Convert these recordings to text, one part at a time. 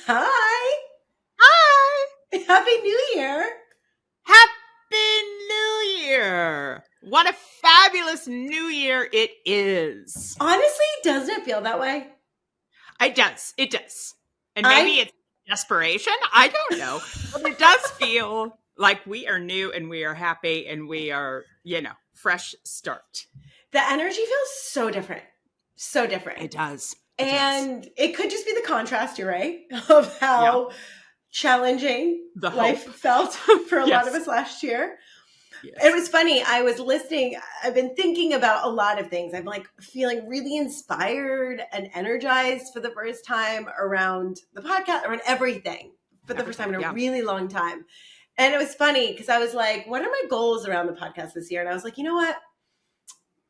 Hi. Hi! Happy New Year. Happy New Year! What a fabulous New Year it is. Honestly, doesn't it feel that way? It does. It does. And maybe I it's desperation. I don't know. But it does feel like we are new and we are happy and we are, fresh start. the energy feels so different. So different. It does. And it could just be the contrast, you're right, of how challenging The life hope. felt for a lot of Yes. us last year. Yes. It was funny. I was listening. I've been thinking about a lot of things. I'm like feeling really inspired and energized for the first time around the podcast, around everything for the first time in a really long time. And it was funny because I was like, what are my goals around the podcast this year? And I was like, you know what?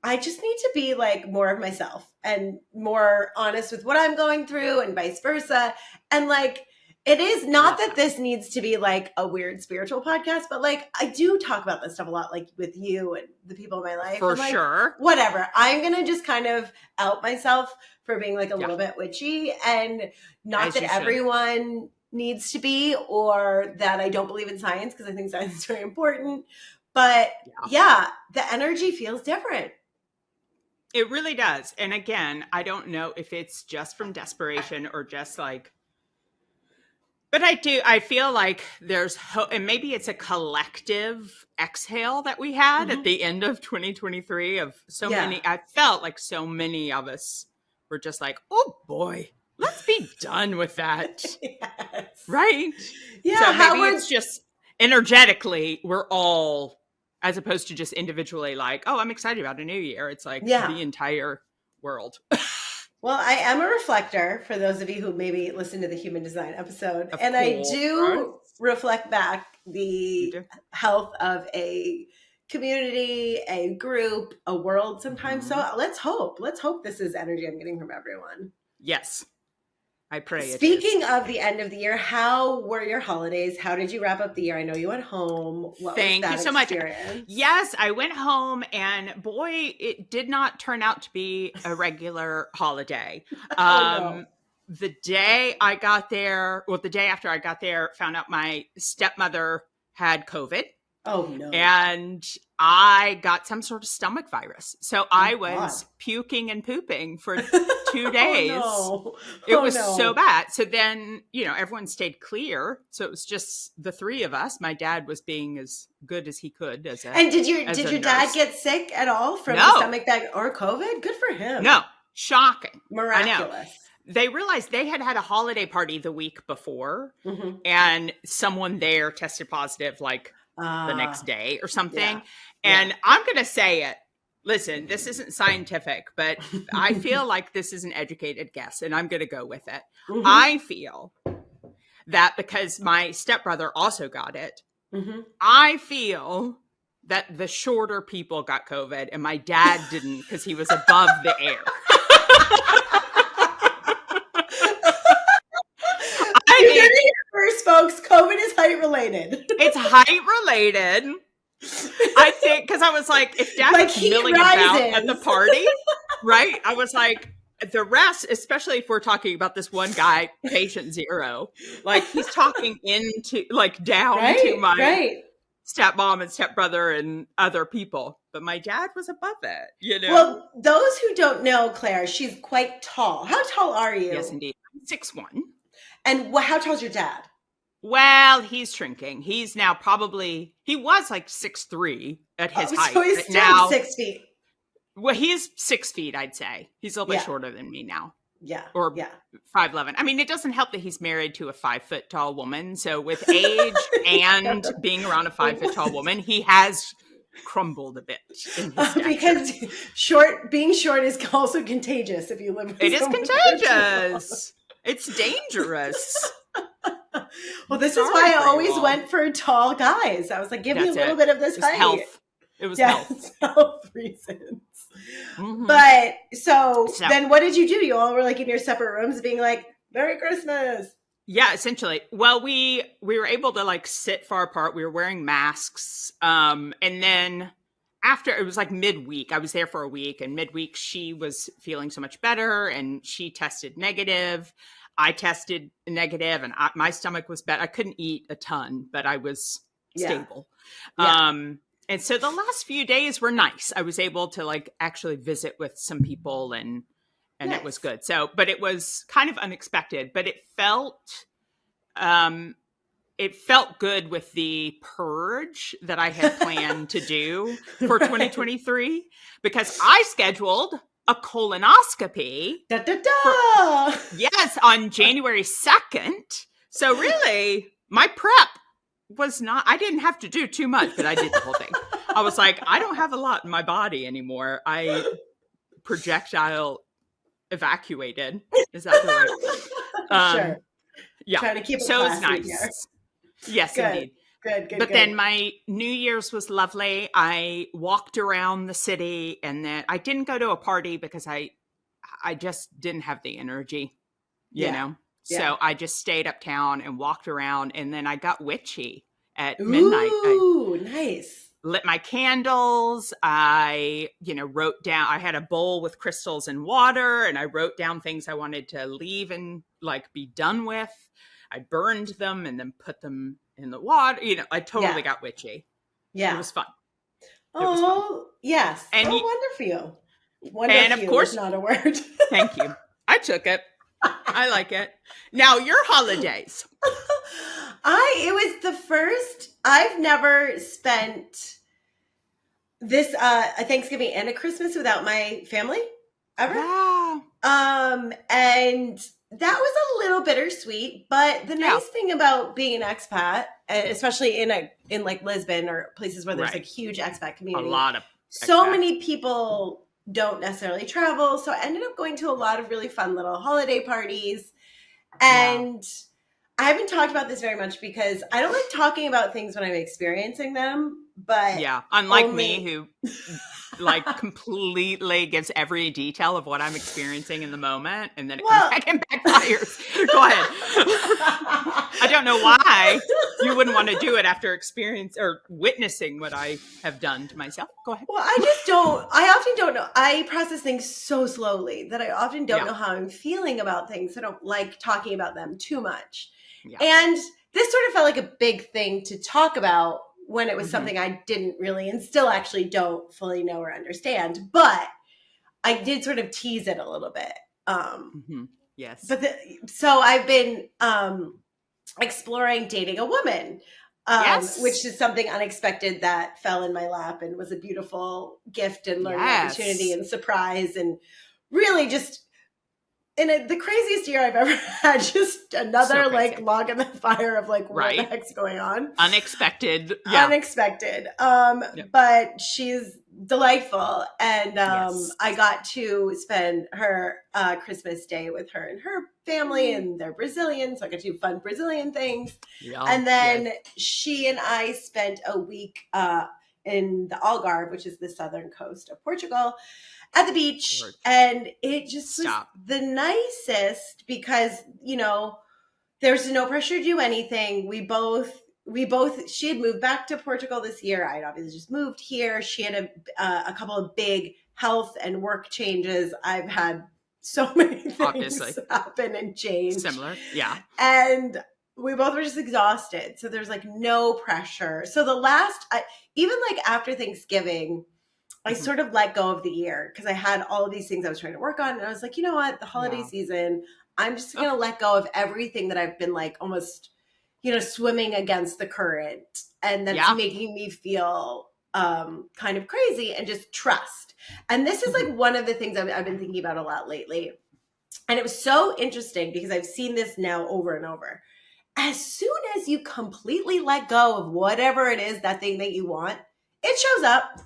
I just need to be like more of myself and more honest with what I'm going through and vice versa. And like, it is not that this needs to be like a weird spiritual podcast, but like I do talk about this stuff a lot, like with you and the people in my life. For and like, sure. Whatever. I'm going to just kind of out myself for being like a little bit witchy, and not that everyone needs to be, or that I don't believe in science, because I think science is very important. But yeah, the energy feels different. It really does. And again, I don't know if it's just from desperation or just like, but I feel like there's hope, and maybe it's a collective exhale that we had at the end of 2023 of so many. I felt like so many of us were just like, oh boy, let's be done with that. Yes. Right? Yeah. So maybe it's just energetically, we're all, as opposed to just individually like, oh, I'm excited about a new year. It's like the entire world. Well, I am a reflector, for those of you who maybe listened to the human design episode. And I do reflect back the health of a community, a group, a world sometimes. So let's hope this is energy I'm getting from everyone. Yes. I pray. Speaking of the end of the year, how were your holidays? How did you wrap up the year? I know you went home. Thank you so much. Yes, I went home, and boy, it did not turn out to be a regular holiday. No. The day I got there, the day after I got there, found out my stepmother had COVID. Oh, no. And I got some sort of stomach virus. So I was puking and pooping for 2 days. It was so bad. So then, everyone stayed clear. So it was just the three of us. My dad was being as good as he could as a And did your dad get sick at all from the stomach bag or COVID? Good for him. No. Shocking. Miraculous. I know. They realized they had a holiday party the week before, and someone there tested positive the next day or something. Yeah. And I'm going to say it. Listen, this isn't scientific, but I feel like this is an educated guess, and I'm going to go with it. I feel that because my stepbrother also got it, I feel that the shorter people got COVID and my dad didn't, because he was above the air. First, folks, COVID is height related. It's height related. I think, because I was like, if Dad was milling about at the party, right? I was like, the rest, especially if we're talking about this one guy, patient zero, like he's talking into, down to my stepmom and stepbrother and other people. But my dad was above it, Well, those who don't know Claire, she's quite tall. How tall are you? Yes, indeed. I'm 6'1". And how tall is your dad? Well, he's shrinking. He's now he was like 6'3" at his height. So he's still now 6 feet. Well, he's 6 feet, I'd say. He's a little bit shorter than me now. Yeah. Or 5'11". I mean, it doesn't help that he's married to a 5 foot tall woman. So with age and being around a 5 foot tall woman, he has crumbled a bit in his because being short is also contagious if you live with It is contagious. It's dangerous. Well, this is why I always went for tall guys. I was like, give me a little bit of this height. Health. It was health reasons. But so then what did you do? You all were like in your separate rooms being like, Merry Christmas. Yeah, essentially. Well, we were able to sit far apart. We were wearing masks. And then after, it was like midweek. I was there for a week, and midweek she was feeling so much better and she tested negative. I tested negative, and my stomach was bad. I couldn't eat a ton, but I was stable. And so the last few days were nice. I was able to like actually visit with some people, and it was good. So, but it was kind of unexpected, but it felt good with the purge that I had planned to do for 2023, because I scheduled a colonoscopy on January 2nd. So really, my prep was not, I didn't have to do too much, but I did the whole thing. I was like, I don't have a lot in my body anymore. I projectile evacuated. Is that the right? Sure. Yeah. Trying to keep it so it was classy nice. here. Yes, Good. indeed. Good. Then my New Year's was lovely. I walked around the city, and then I didn't go to a party because I just didn't have the energy, you know? So I just stayed uptown and walked around, and then I got witchy at midnight. Ooh, nice. Lit my candles. I, wrote down, I had a bowl with crystals and water, and I wrote down things I wanted to leave and like be done with. I burned them and then put them in the water. I totally got witchy. Yeah. It was fun. Oh, yes. And wonder for you. And of course, is not a word. Thank you. I took it. I like it. Now, your holidays. It was the first, I've never spent this a Thanksgiving and a Christmas without my family ever. Wow. And that was a little bittersweet, but the nice thing about being an expat, especially in like Lisbon or places where there's like huge expat community, a lot of so many people don't necessarily travel. So I ended up going to a lot of really fun little holiday parties. And I haven't talked about this very much because I don't like talking about things when I'm experiencing them. But unlike me, who like completely gives every detail of what I'm experiencing in the moment, and then it comes back and backfires. Go ahead. I don't know why you wouldn't want to do it after experience or witnessing what I have done to myself. Go ahead. Well, I often don't know. I process things so slowly that I often don't know how I'm feeling about things. I don't like talking about them too much. Yeah. And this sort of felt like a big thing to talk about when it was something I didn't really and still actually don't fully know or understand. But I did sort of tease it a little bit. Yes. But so I've been exploring dating a woman, which is something unexpected that fell in my lap and was a beautiful gift and learning opportunity and surprise, and really just in the craziest year I've ever had. Just another like log in the fire of like what the heck's going on. Unexpected. But she's delightful, and I got to spend her Christmas Day with her and her family, and they're Brazilian, so I got to do fun Brazilian things. And then she and I spent a week in the Algarve, which is the southern coast of Portugal, at the beach. And it just was the nicest because, there's no pressure to do anything. We both, she had moved back to Portugal this year. I'd obviously just moved here. She had a couple of big health and work changes. I've had so many things happen and change. Similar. Yeah. And we both were just exhausted. So there's like no pressure. So even like after Thanksgiving, I sort of let go of the year because I had all of these things I was trying to work on. And I was like, you know what? The holiday season, I'm just going to let go of everything that I've been like almost, swimming against the current. And that's making me feel kind of crazy, and just trust. And this is like one of the things I've been thinking about a lot lately. And it was so interesting because I've seen this now over and over. As soon as you completely let go of whatever it is, that thing that you want, it shows up.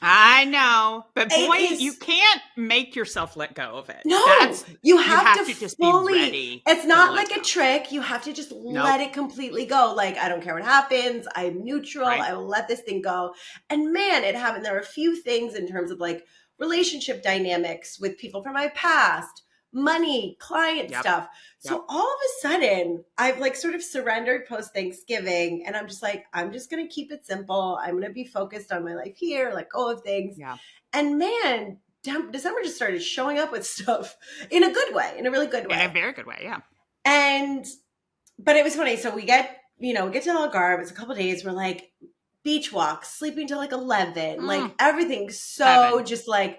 I know, but boy, you can't make yourself let go of it. No, you have to just fully, be ready. It's not like a trick. You have to just let it completely go. Like, I don't care what happens. I'm neutral. I will let this thing go. And man, it happened. There were a few things in terms of like relationship dynamics with people from my past, money, client stuff. So all of a sudden I've like sort of surrendered post Thanksgiving, and I'm just like, I'm just going to keep it simple. I'm going to be focused on my life here, let go of things. Yeah. And man, December just started showing up with stuff in a good way, in a really good way. In a very good way. Yeah. But it was funny. So we get to Algarve. It's a couple days. We're like beach walks, sleeping till like 11, like everything's so just like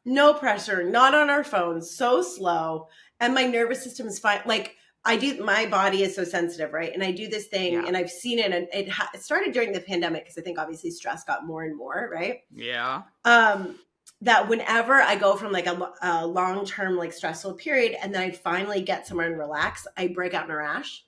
no pressure, not on our phones, so slow. And my nervous system is fine. Like my body is so sensitive, right? And I do this thing and I've seen it, and it started during the pandemic because I think obviously stress got more and more, right? Yeah. That whenever I go from like a long-term like stressful period and then I finally get somewhere and relax, I break out in a rash.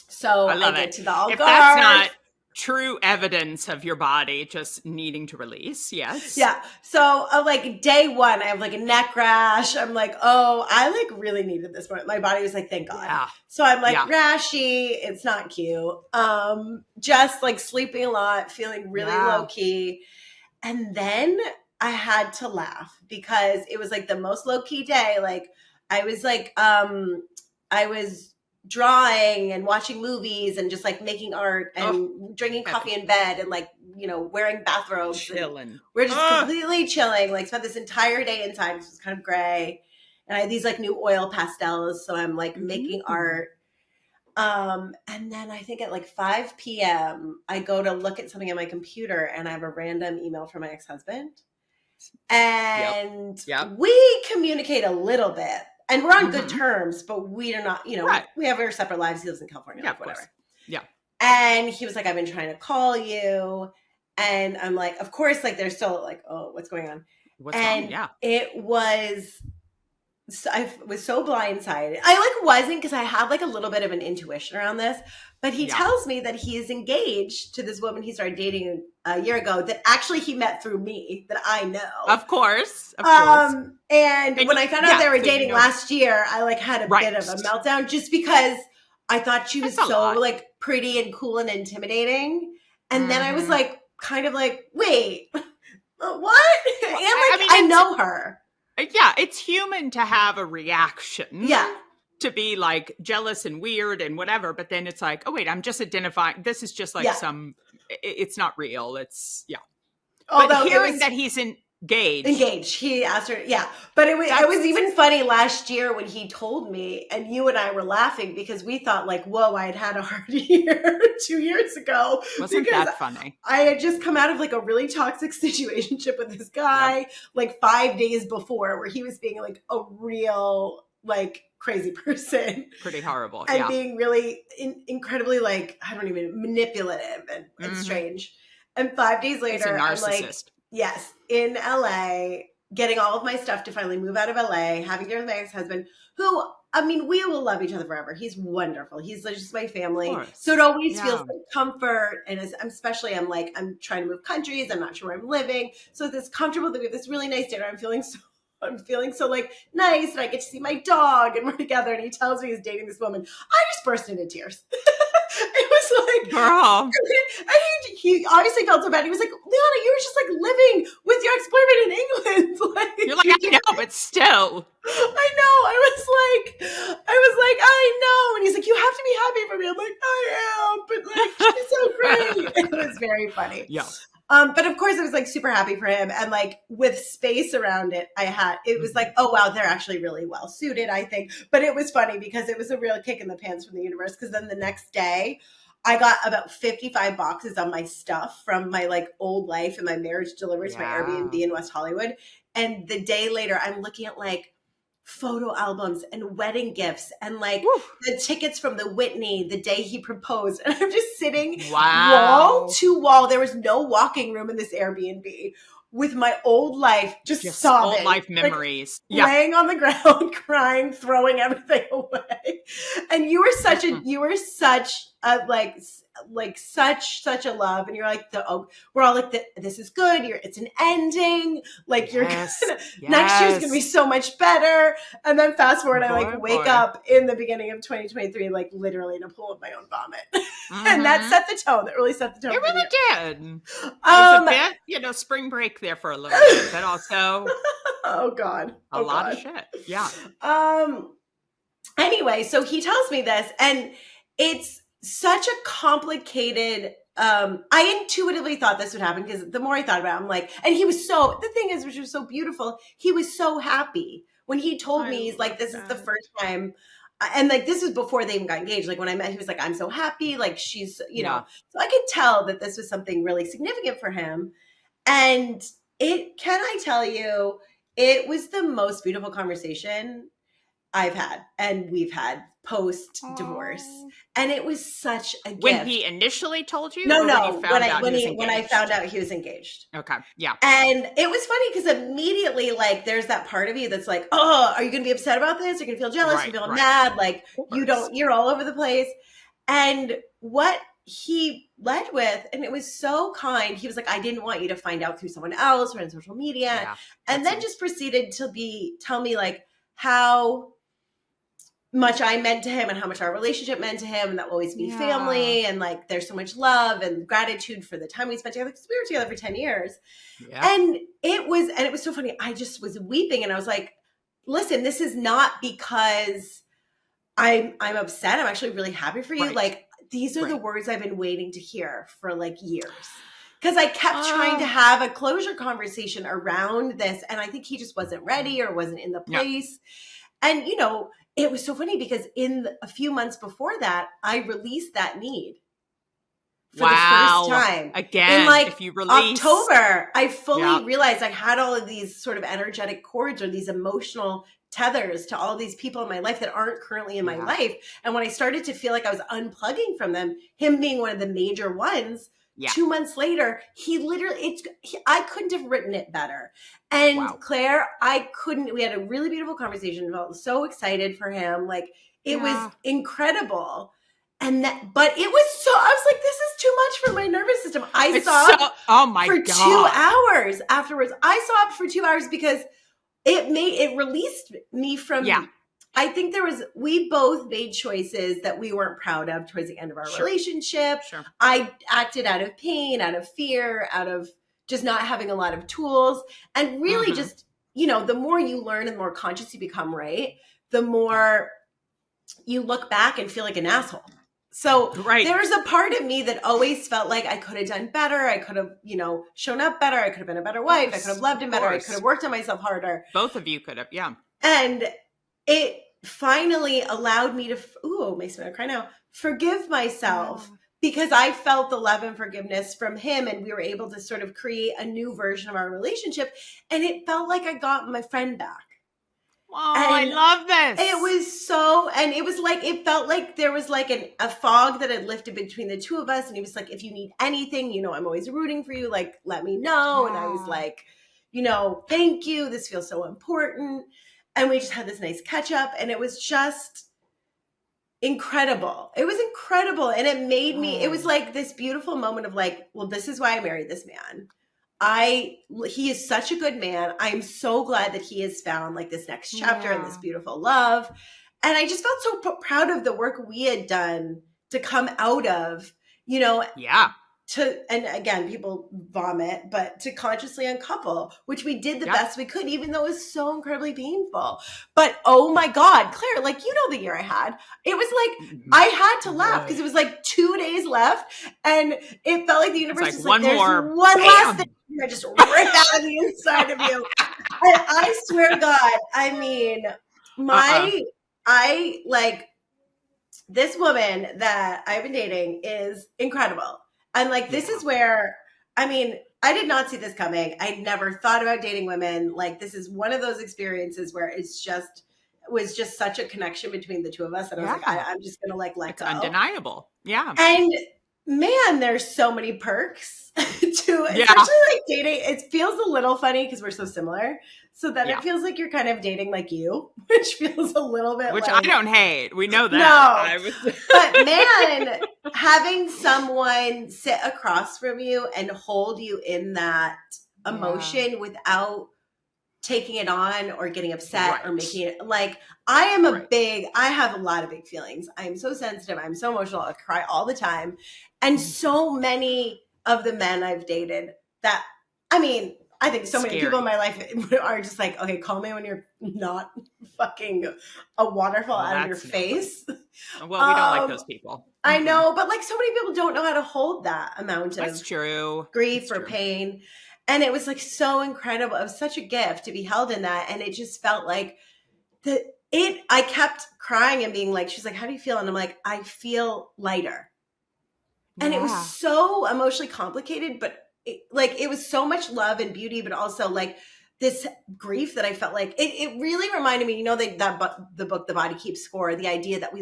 So I get to the Algarve. If that's not true evidence of your body just needing to release, yes. Yeah. So like day one, I have like a neck rash. I'm like, oh, I like really needed this one. My body was like, thank God. Yeah. So I'm like rashy. It's not cute. Just like sleeping a lot, feeling really low key. And then I had to laugh because it was like the most low key day. Like I was like, I was drawing and watching movies and just like making art and drinking coffee in bed and like, wearing bathrobes. Chilling. We're just completely chilling. Like spent this entire day inside, which was kind of gray. And I had these like new oil pastels. So I'm like making art. And then I think at like 5 p.m. I go to look at something on my computer and I have a random email from my ex-husband. And we communicate a little bit. And we're on good terms, but we are not, we have our separate lives. He lives in California, like whatever. Yeah. And he was like, I've been trying to call you. And I'm like, of course, like they're still like, oh, what's going on? What's wrong? Yeah. It was, I was so blindsided. I like wasn't because I have like a little bit of an intuition around this, but he tells me that he is engaged to this woman he started dating a year ago that actually he met through me, that I know. Of course. And when I found out they were dating last year, I like had a bit of a meltdown just because I thought she was so like pretty and cool and intimidating. And then I was like, kind of like, wait, what? And like, I know her. Yeah, it's human to have a reaction. Yeah. To be like jealous and weird and whatever. But then it's like, oh, wait, I'm just identifying. This is just like it's not real. It's, Although but hearing that he's engaged. He asked her, But it was even funny last year when he told me, and you and I were laughing because we thought like, whoa, I had a hard year 2 years ago. Wasn't that funny? I had just come out of like a really toxic situationship with this guy like 5 days before where he was being like a real like crazy person. Pretty horrible. And being really incredibly like, I don't even, manipulative and strange. And 5 days later, he's a narcissist. I'm like, yes, in LA, getting all of my stuff to finally move out of LA, having dinner with my ex-husband, who, I mean, we will love each other forever. He's wonderful. He's just my family. So it always feels like comfort. And especially I'm trying to move countries. I'm not sure where I'm living. So it's comfortable that we have this really nice dinner. I'm feeling so like nice, and I get to see my dog and we're together, and he tells me he's dating this woman. I just burst into tears. It was like, girl. And he obviously felt so bad. He was like, Lianna, you were just like living with your ex-boyfriend in England. Like, you're like, I know, but still. I know. I know. And he's like, you have to be happy for me. I'm like, I am, but like, she's so great. It was very funny. Yeah. But of course I was like super happy for him, and like with space around it, it was like, oh wow, they're actually really well suited, I think. But it was funny because it was a real kick in the pants from the universe, because then the next day I got about 55 boxes of my stuff from my like old life and my marriage delivered to my Airbnb in West Hollywood. And the day later I'm looking at like photo albums and wedding gifts and like the tickets from the Whitney the day he proposed, and I'm just sitting wall to wall. There was no walking room in this Airbnb, with my old life just sobbing, old life memories, like, laying on the ground crying, throwing everything away. And you were such a love, and you're like we're all like this is good. It's an ending. Like you're next year's gonna be so much better. And then fast forward, I wake up in the beginning of 2023, like literally in a pool of my own vomit, and that set the tone. That really set the tone. It really did. It was a bit, spring break there for a little bit, but also oh god, a lot of shit. Yeah. Anyway, so he tells me this, and it's such a complicated, I intuitively thought this would happen, because the more I thought about it, I'm like, and he was the thing is, which was so beautiful, he was so happy when he told me, he's like, this is the first time and like, this was before they even got engaged. Like when I met, he was like, I'm so happy. Like she's, you know, so I could tell that this was something really significant for him. And can I tell you, it was the most beautiful conversation I've had and we've had post divorce. And it was such a gift. When he initially told you? No, when I found out he was engaged. Okay. Yeah. And it was funny because immediately, like, there's that part of you that's like, oh, are you going to be upset about this? You're going to feel jealous. You're going to feel mad. Like, you're all over the place. And what he led with, and it was so kind. He was like, I didn't want you to find out through someone else or on social media. Yeah, and then just proceeded to tell me like how much I meant to him and how much our relationship meant to him, and that we'll always be family, and like there's so much love and gratitude for the time we spent together, because we were together for 10 years. Yeah. And it was so funny. I just was weeping and I was like, listen, this is not because I'm upset. I'm actually really happy for you. Right. Like, these are the words I've been waiting to hear for like years. Because I kept trying to have a closure conversation around this, and I think he just wasn't ready or wasn't in the place. Yeah. And, you know, it was so funny because in a few months before that, I released that need for the first time. Again, in like if you release October, I fully realized I had all of these sort of energetic cords or these emotional tethers to all these people in my life that aren't currently in my life. And when I started to feel like I was unplugging from them, him being one of the major ones, 2 months later, I couldn't have written it better. And Claire, we had a really beautiful conversation. I felt so excited for him. Like, it was incredible. But it was I was like, this is too much for my nervous system. I sobbed for 2 hours afterwards. I sobbed for 2 hours because it released me from, I think we both made choices that we weren't proud of towards the end of our relationship. Sure. I acted out of pain, out of fear, out of just not having a lot of tools. And really just, you know, the more you learn and the more conscious you become, right, the more you look back and feel like an asshole. So there's a part of me that always felt like I could have done better. I could have, you know, shown up better. I could have been a better wife. I could have loved him better. I could have worked on myself harder. Both of you could have, And it finally allowed me to, makes me want to cry now, forgive myself because I felt the love and forgiveness from him, and we were able to sort of create a new version of our relationship. And it felt like I got my friend back. Oh, I love this. It was it felt like there was like a fog that had lifted between the two of us. And he was like, if you need anything, you know, I'm always rooting for you. Like, let me know. And I was like, you know, thank you. This feels so important. And we just had this nice catch up, and it was just incredible. It was incredible. And it made me, it was like this beautiful moment of like, well, this is why I married this man. He is such a good man. I'm so glad that he has found like this next chapter and this beautiful love. And I just felt so proud of the work we had done to come out of, you know, and again, people vomit, but to consciously uncouple, which we did the best we could, even though it was so incredibly painful. But oh my God, Claire, like, you know, the year I had, it was like, I had to laugh because it was like 2 days left, and it felt like the universe was like, there's one last thing that just ripped out of the inside of you. And I swear to God, I mean, this woman that I've been dating is incredible. And like, this is where, I mean, I did not see this coming. I never thought about dating women. Like, this is one of those experiences where it was just such a connection between the two of us that I was like, I'm just going to like let go. It's undeniable. Yeah. And man, there's so many perks to especially like dating. It feels a little funny because we're so similar. So then it feels like you're kind of dating like you, which feels a little bit which like, I don't hate. We know that. No. But man, having someone sit across from you and hold you in that emotion without taking it on or getting upset or making it like, I have a lot of big feelings. I'm so sensitive. I'm so emotional. I cry all the time. And so many of the men I've dated that, I mean, I think so many people in my life are just like, okay, call me when you're not fucking a waterfall out of your face. Well, we don't like those people. I know, but like, so many people don't know how to hold that amount of grief or pain. And it was like so incredible. It was such a gift to be held in that. And it just felt like I kept crying and being like, she's like, how do you feel? And I'm like, I feel lighter. And it was so emotionally complicated, but it was so much love and beauty, but also like this grief that I felt like it really reminded me, the book, The Body Keeps Score, the idea that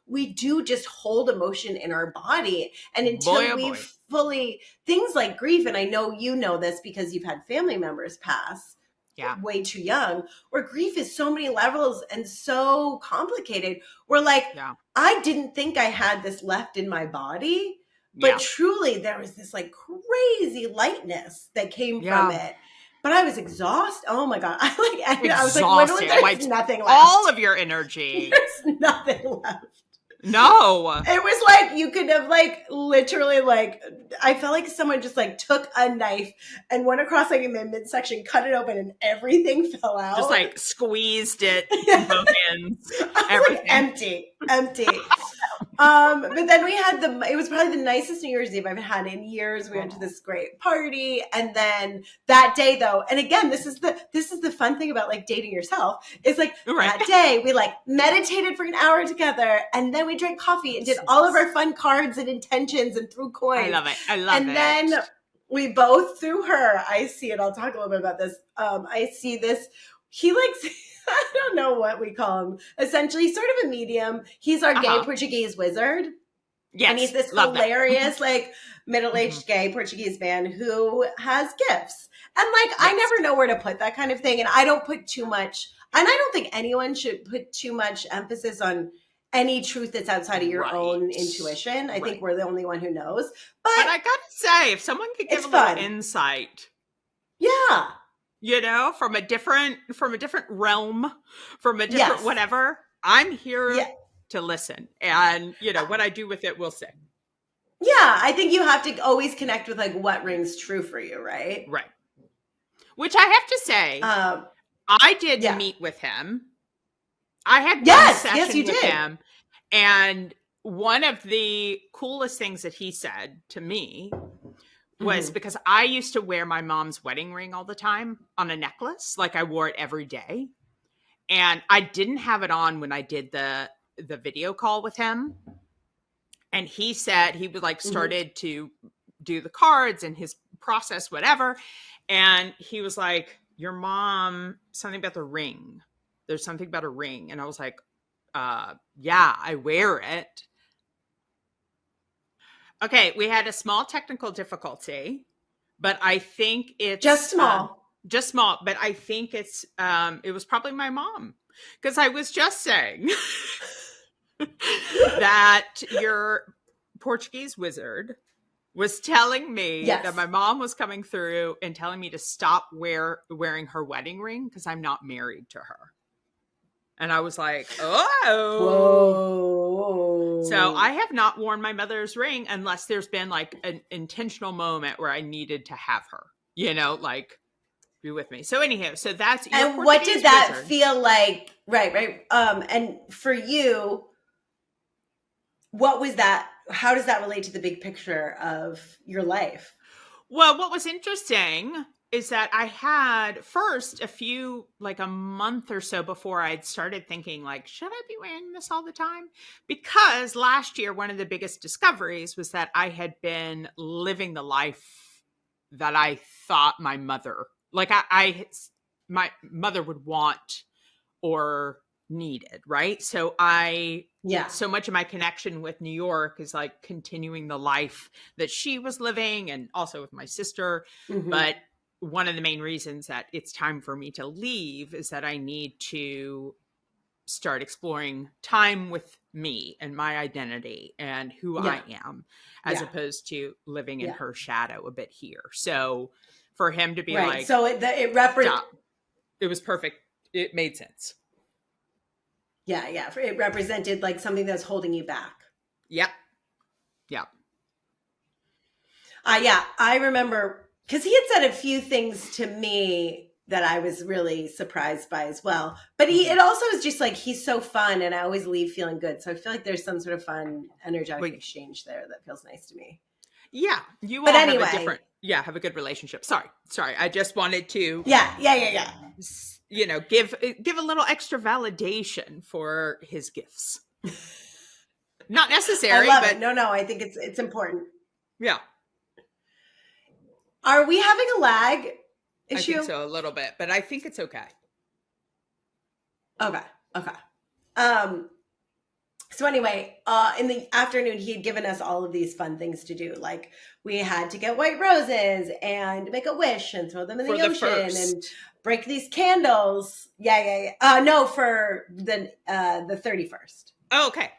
we do just hold emotion in our body. And until we fully, things like grief, and I know you know this because you've had family members pass way too young, where grief is so many levels and so complicated. Where like, I didn't think I had this left in my body. But truly, there was this like crazy lightness that came from it. But I was exhausted. Oh my God. I was like, literally, there's nothing left. All of your energy. There's nothing left. No. It was like, you could have like, literally like, I felt like someone just like took a knife and went across like in the midsection, cut it open, and everything fell out. Just like squeezed it both ends. Everything. Like, empty. But then we had it was probably the nicest New Year's Eve I've had in years. We went to this great party. And then that day though, and again, this is the fun thing about like dating yourself. It's like that day we like meditated for an hour together, and then we drank coffee and did all of our fun cards and intentions and threw coins. I love it. And then we both threw her. I see it. I'll talk a little bit about this. I see this. He likes, I don't know what we call him. Essentially, sort of a medium. He's our gay Portuguese wizard. Yes. And he's this hilarious, like middle-aged gay Portuguese man who has gifts. And like, I never know where to put that kind of thing. And I don't put too much, and I don't think anyone should put too much emphasis on any truth that's outside of your own intuition. I think we're the only one who knows. But I gotta say, if someone could give a little insight. Yeah. From a different realm, from a different whatever, I'm here to listen. And, what I do with it, we'll see. Yeah, I think you have to always connect with like what rings true for you, right? Right. Which I have to say, I did meet with him. I had one session with him. And one of the coolest things that he said to me was because I used to wear my mom's wedding ring all the time on a necklace. Like I wore it every day. And I didn't have it on when I did the video call with him. And he said he would like started to do the cards and his process, whatever. And he was like, your mom, something about the ring. There's something about a ring. And I was like, yeah, I wear it. Okay, we had a small technical difficulty, but I think it's just small. But I think it was probably my mom, because I was just saying that your Portuguese wizard was telling me that my mom was coming through and telling me to stop wearing her wedding ring because I'm not married to her. And I was like, oh. Whoa. So I have not worn my mother's ring unless there's been like an intentional moment where I needed to have her, like be with me. So anyhow, so that's your And what did that feel like? Right. And for you, what was that? How does that relate to the big picture of your life? Well, what was interesting is that I had first a month or so before I'd started thinking like, should I be wearing this all the time? Because last year, one of the biggest discoveries was that I had been living the life that I thought my mother, my mother would want or needed. Right. So so much of my connection with New York is like continuing the life that she was living, and also with my sister. But one of the main reasons that it's time for me to leave is that I need to start exploring time with me and my identity and who I am, as opposed to living in her shadow a bit here. So for him to be like, so it was perfect. It made sense. Yeah. It represented like something that's holding you back. Yeah. I remember, because he had said a few things to me that I was really surprised by as well. But it also is just like, he's so fun, and I always leave feeling good. So I feel like there's some sort of fun, energetic exchange there that feels nice to me. Yeah, you But all anyway. have a good relationship. Sorry. I just wanted to Yeah. give a little extra validation for his gifts. Not necessary. I love but it. No, I think it's important. Yeah. Are we having a lag issue? I think so, a little bit, but I think it's okay. Okay. So anyway, in the afternoon, he had given us all of these fun things to do. Like we had to get white roses and make a wish and throw them in the ocean and break these candles. Yeah. No, for the 31st. Oh, okay.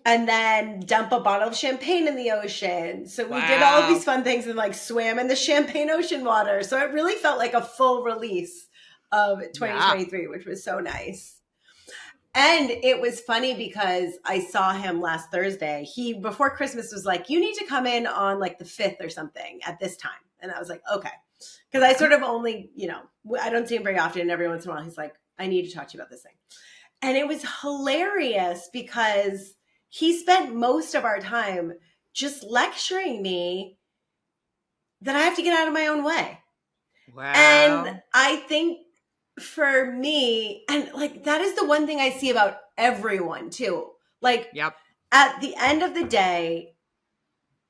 And then dump a bottle of champagne in the ocean. So we did all of these fun things and like swam in the champagne ocean water. So it really felt like a full release of 2023, which was so nice. And it was funny because I saw him last Thursday. He, before Christmas, was like, you need to come in on like the 5th or something at this time. And I was like, okay. Because I sort of only, I don't see him very often. And every once in a while, he's like, I need to talk to you about this thing. And it was hilarious because he spent most of our time just lecturing me that I have to get out of my own way. Wow. And I think for me, and like that is the one thing I see about everyone too. Like at the end of the day,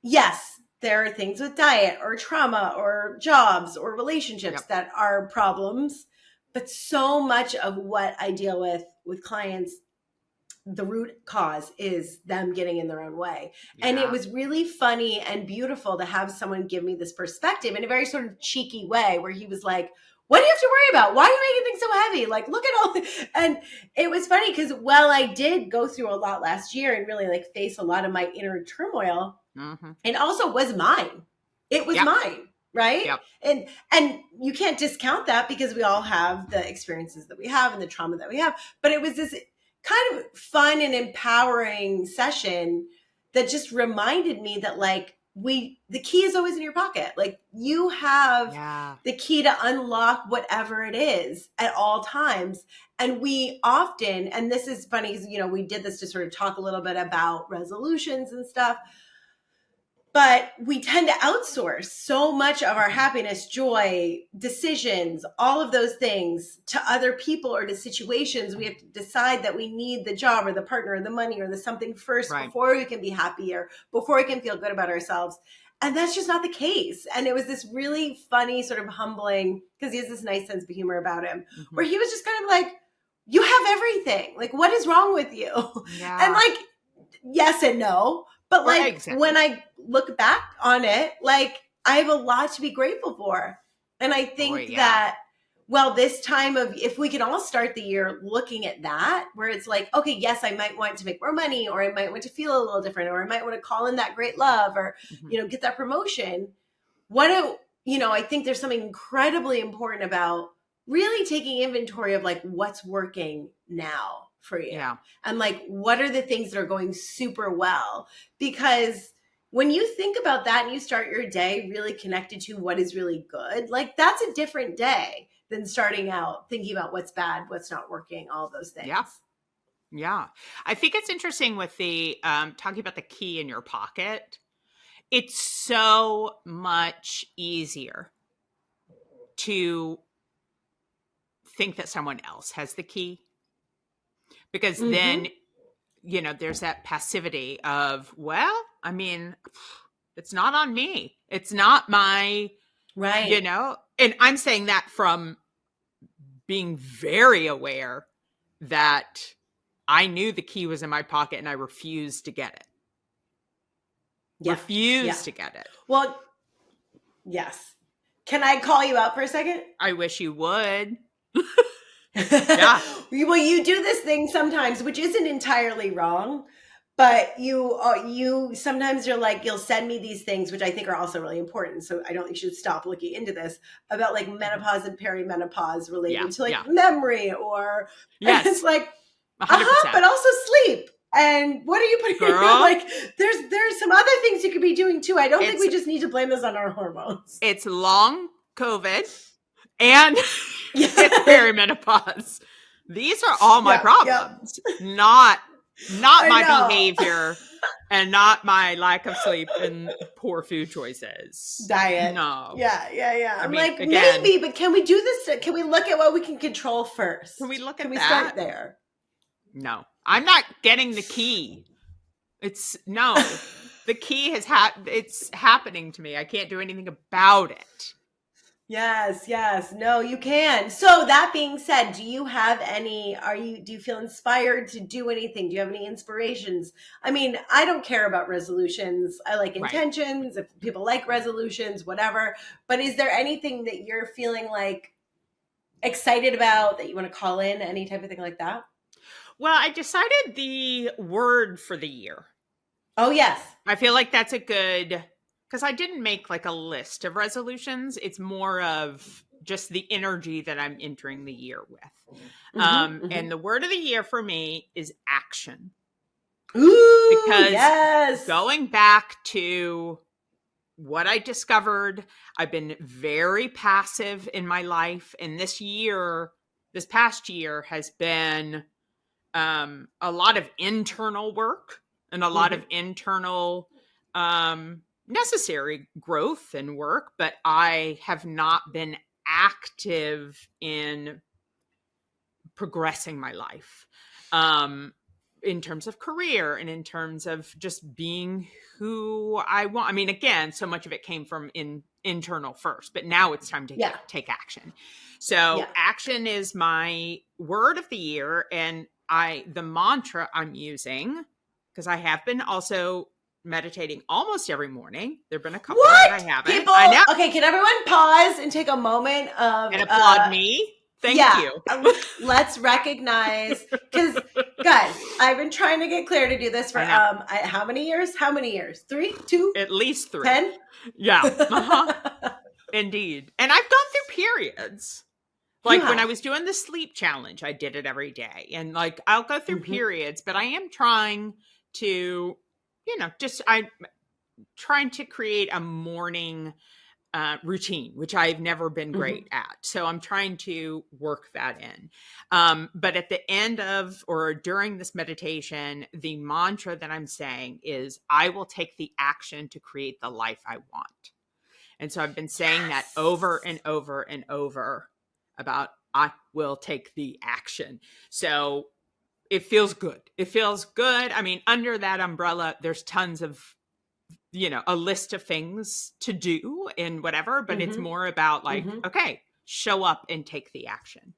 yes, there are things with diet or trauma or jobs or relationships that are problems, but so much of what I deal with clients, the root cause is them getting in their own way. And it was really funny and beautiful to have someone give me this perspective in a very sort of cheeky way where he was like, what do you have to worry about? Why are you making things so heavy? Like, look at all and it was funny because while I did go through a lot last year and really like face a lot of my inner turmoil, it also was mine. It was mine. Right. And you can't discount that because we all have the experiences that we have and the trauma that we have. But it was this kind of fun and empowering session that just reminded me that like the key is always in your pocket. Like you have the key to unlock whatever it is at all times. And we often, and this is funny because, we did this to sort of talk a little bit about resolutions and stuff, but we tend to outsource so much of our happiness, joy, decisions, all of those things to other people or to situations. We have to decide that we need the job or the partner or the money or the something first before we can be happy or before we can feel good about ourselves. And that's just not the case. And it was this really funny sort of humbling, because he has this nice sense of humor about him, where he was just kind of like, you have everything. Like, what is wrong with you? And like, yes and no. But like when I look back on it, like I have a lot to be grateful for. And I think that, well, this time of, if we can all start the year looking at that, where it's like, okay, yes, I might want to make more money, or I might want to feel a little different, or I might want to call in that great love, or, get that promotion. I think there's something incredibly important about really taking inventory of like what's working now for you. And like, what are the things that are going super well? Because when you think about that and you start your day really connected to what is really good, like that's a different day than starting out thinking about what's bad, what's not working, all those things. Yeah. I think it's interesting with the talking about the key in your pocket. It's so much easier to think that someone else has the key. Because then, there's that passivity of, well, I mean, it's not on me. It's not my, and I'm saying that from being very aware that I knew the key was in my pocket and I refused to get it. Refused to get it. Well, yes. Can I call you out for a second? I wish you would. Well, you do this thing sometimes, which isn't entirely wrong, but you sometimes you're like, you'll send me these things, which I think are also really important. So I don't think you should stop looking into this about like menopause and perimenopause related to like memory or it's like, 100%. But also sleep. And what are you putting like there's some other things you could be doing too. I don't think we just need to blame this on our hormones. It's long COVID and it's perimenopause. These are all my problems, not my behavior And not my lack of sleep and poor food choices. Diet. No. Yeah. I'm mean, like, again, maybe, but can we do this? Can we look at what we can control first? Can we look at Can we that? start there? No. I'm not getting the key. The key it's happening to me. I can't do anything about it. Yes. No, you can. So that being said, do you feel inspired to do anything? Do you have any inspirations? I mean, I don't care about resolutions. I like intentions. If people like resolutions, whatever. But is there anything that you're feeling like excited about that you want to call in? Any type of thing like that? Well, I decided the word for the year. Oh, yes. I feel like that's a good, because I didn't make like a list of resolutions. It's more of just the energy that I'm entering the year with. And the word of the year for me is action. Ooh, because yes. Going back to what I discovered, I've been very passive in my life. And this past year has been a lot of internal work and a lot of internal necessary growth and work, but I have not been active in progressing my life in terms of career and in terms of just being who I want. I mean, again, so much of it came from internal first, but now it's time to take action. So action is my word of the year, and the mantra I'm using, because I have been also meditating almost every morning. There've been a couple that I haven't. People, I know. Okay, can everyone pause and take a moment and applaud me? Thank you. Let's recognize, because guys, I've been trying to get Claire to do this for how many years? 3, 2, at least 3, 10. Yeah, indeed. And I've gone through periods. Like when I was doing the sleep challenge, I did it every day. And like, I'll go through periods, but I am trying to, I'm trying to create a morning routine, which I've never been great at. So I'm trying to work that in. But at the end of or during this meditation, the mantra that I'm saying is, I will take the action to create the life I want. And so I've been saying that over and over and over about I will take the action. So it feels good. I mean, under that umbrella, there's tons of, a list of things to do and whatever, but it's more about like, okay, show up and take the action.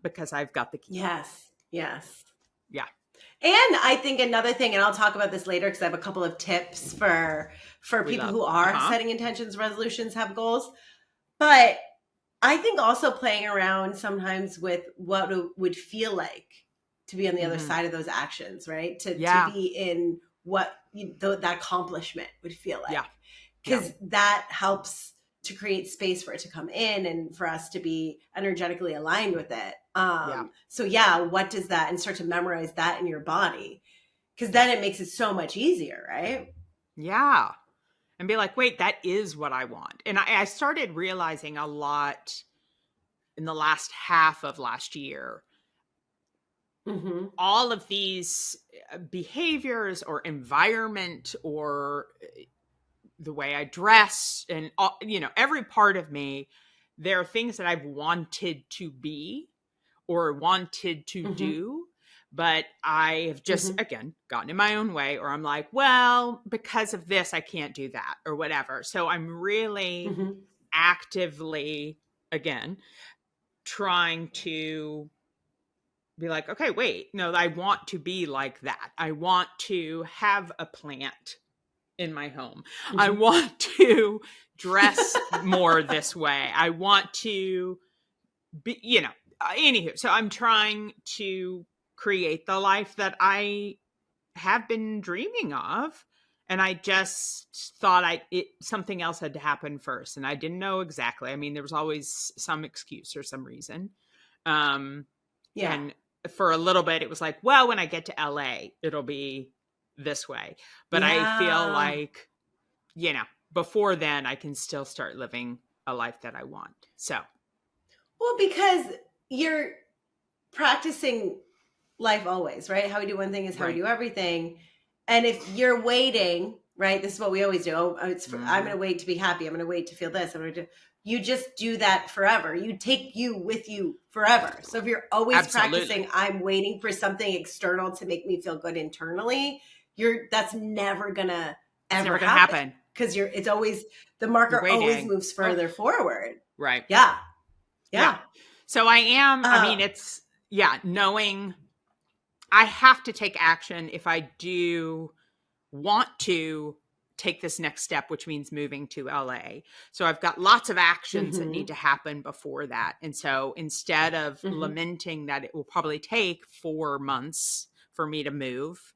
Because I've got the key. Yes. Yeah. And I think another thing, and I'll talk about this later because I have a couple of tips for people who are setting intentions, resolutions, have goals. But I think also playing around sometimes with what it would feel like to be on the other side of those actions, right? To be in what that accomplishment would feel like. Because that helps to create space for it to come in and for us to be energetically aligned with it. So what does that, and start to memorize that in your body, because then it makes it so much easier, right? Yeah. And be like, wait, that is what I want. And I started realizing a lot in the last half of last year, all of these behaviors or environment or the way I dress and, every part of me, there are things that I've wanted to be or wanted to do, but I have just, again, gotten in my own way, or I'm like, well, because of this, I can't do that or whatever. So I'm really actively, again, trying to be like, okay, wait, no, I want to be like that. I want to have a plant in my home. I want to dress more this way. I want to be, anywho. So I'm trying to create the life that I have been dreaming of. And I just thought something else had to happen first. And I didn't know exactly. I mean, there was always some excuse or some reason. And for a little bit, it was like, well, when I get to LA, it'll be this way. But I feel like, before then, I can still start living a life that I want. So. Well, because you're practicing life always, right? How we do one thing is how we do everything. And if you're waiting, right, this is what we always do. Oh, I'm going to wait to be happy. I'm going to wait to feel this. You just do that forever. You take you with you forever. So if you're always practicing, I'm waiting for something external to make me feel good internally, that's never going to ever happen. Because it's always, the marker always moves further forward. Right. Yeah. So I am, it's, knowing I have to take action if I do want to take this next step, which means moving to LA. So I've got lots of actions that need to happen before that. And so instead of lamenting that it will probably take 4 months for me to move,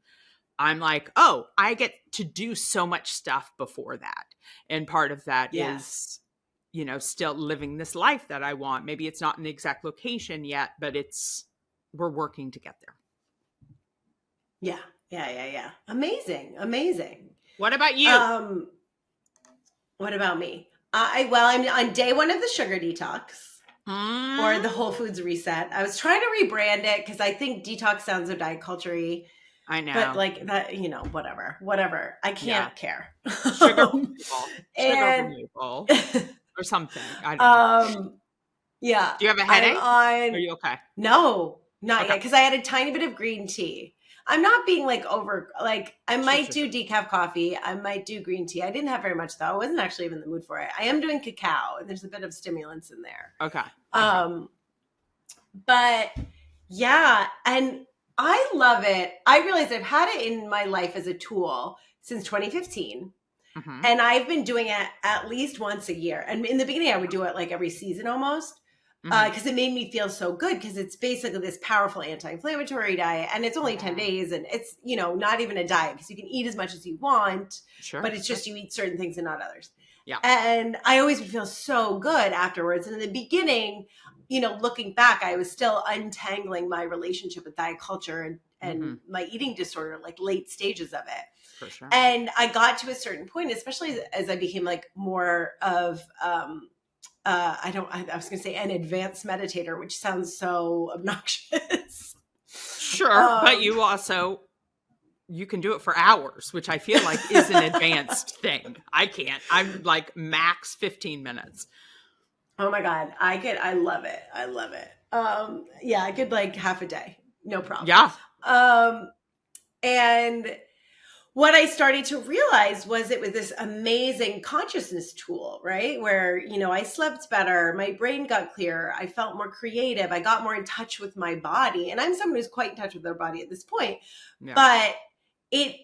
I'm like, oh, I get to do so much stuff before that. And part of that is, still living this life that I want. Maybe it's not an exact location yet, but we're working to get there. Yeah. Amazing. What about you? What about me? I'm on day 1 of the sugar detox or the Whole Foods reset. I was trying to rebrand it because I think detox sounds so diet culture-y. I know. But like that, whatever. I can't care. Sugar removal or something. I don't know. Yeah. Do you have a headache? Are you okay? No, not yet. Because I had a tiny bit of green tea. I'm not being I might do decaf coffee. I might do green tea. I didn't have very much though. I wasn't actually even in the mood for it. I am doing cacao and there's a bit of stimulants in there. Okay. But yeah. And I love it. I realized I've had it in my life as a tool since 2015. And I've been doing it at least once a year. And in the beginning, I would do it like every season almost. Because it made me feel so good because it's basically this powerful anti-inflammatory diet and it's only 10 days and it's, not even a diet because you can eat as much as you want, but it's just you eat certain things and not others. Yeah. And I always would feel so good afterwards. And in the beginning, looking back, I was still untangling my relationship with diet culture and my eating disorder, like late stages of it. For sure. And I got to a certain point, especially as I became like more of, I was going to say an advanced meditator, which sounds so obnoxious. Sure. But you can do it for hours, which I feel like is an advanced thing. I can't. I'm like max 15 minutes. Oh my God. I love it. I could like half a day. No problem. Yeah. And what I started to realize was it was this amazing consciousness tool, right? Where, I slept better, my brain got clearer, I felt more creative, I got more in touch with my body. And I'm someone who's quite in touch with their body at this point. Yeah. But it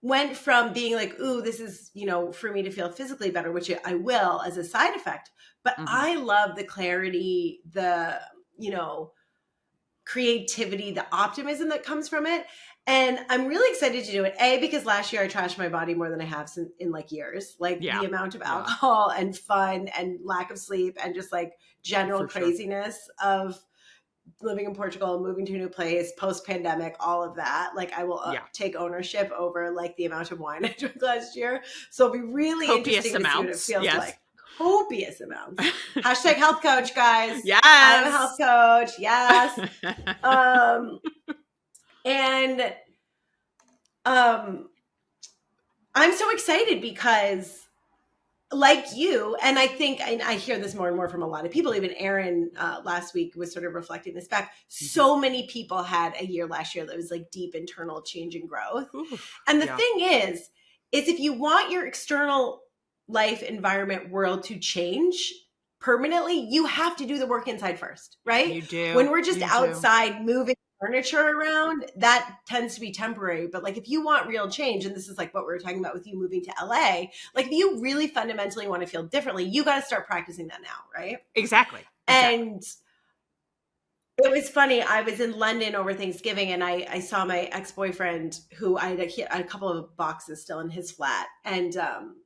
went from being like, ooh, this is, for me to feel physically better, which I will as a side effect. But I love the clarity, the, creativity, the optimism that comes from it. And I'm really excited to do it. Because last year I trashed my body more than I have in like years. Like the amount of alcohol and fun and lack of sleep and just like general craziness of living in Portugal, moving to a new place, post-pandemic, all of that. Like I will take ownership over like the amount of wine I drank last year. So it'll be really interesting to see what it feels like. Copious amounts. Hashtag health coach, guys. Yes. I'm a health coach. Yes. And I'm so excited because like you, and I think I hear this more and more from a lot of people, even Erin last week was sort of reflecting this back. So many people had a year last year that was like deep internal change and growth. And the thing is if you want your external life, environment, world to change permanently, you have to do the work inside first, right? You do. When we're just outside moving furniture around, that tends to be temporary. But like if you want real change, and this is like what we were talking about with you moving to LA, like if you really fundamentally want to feel differently, you got to start practicing that now, right? Exactly. And it was funny. I was in London over Thanksgiving and I saw my ex-boyfriend who I had a couple of boxes still in his flat. And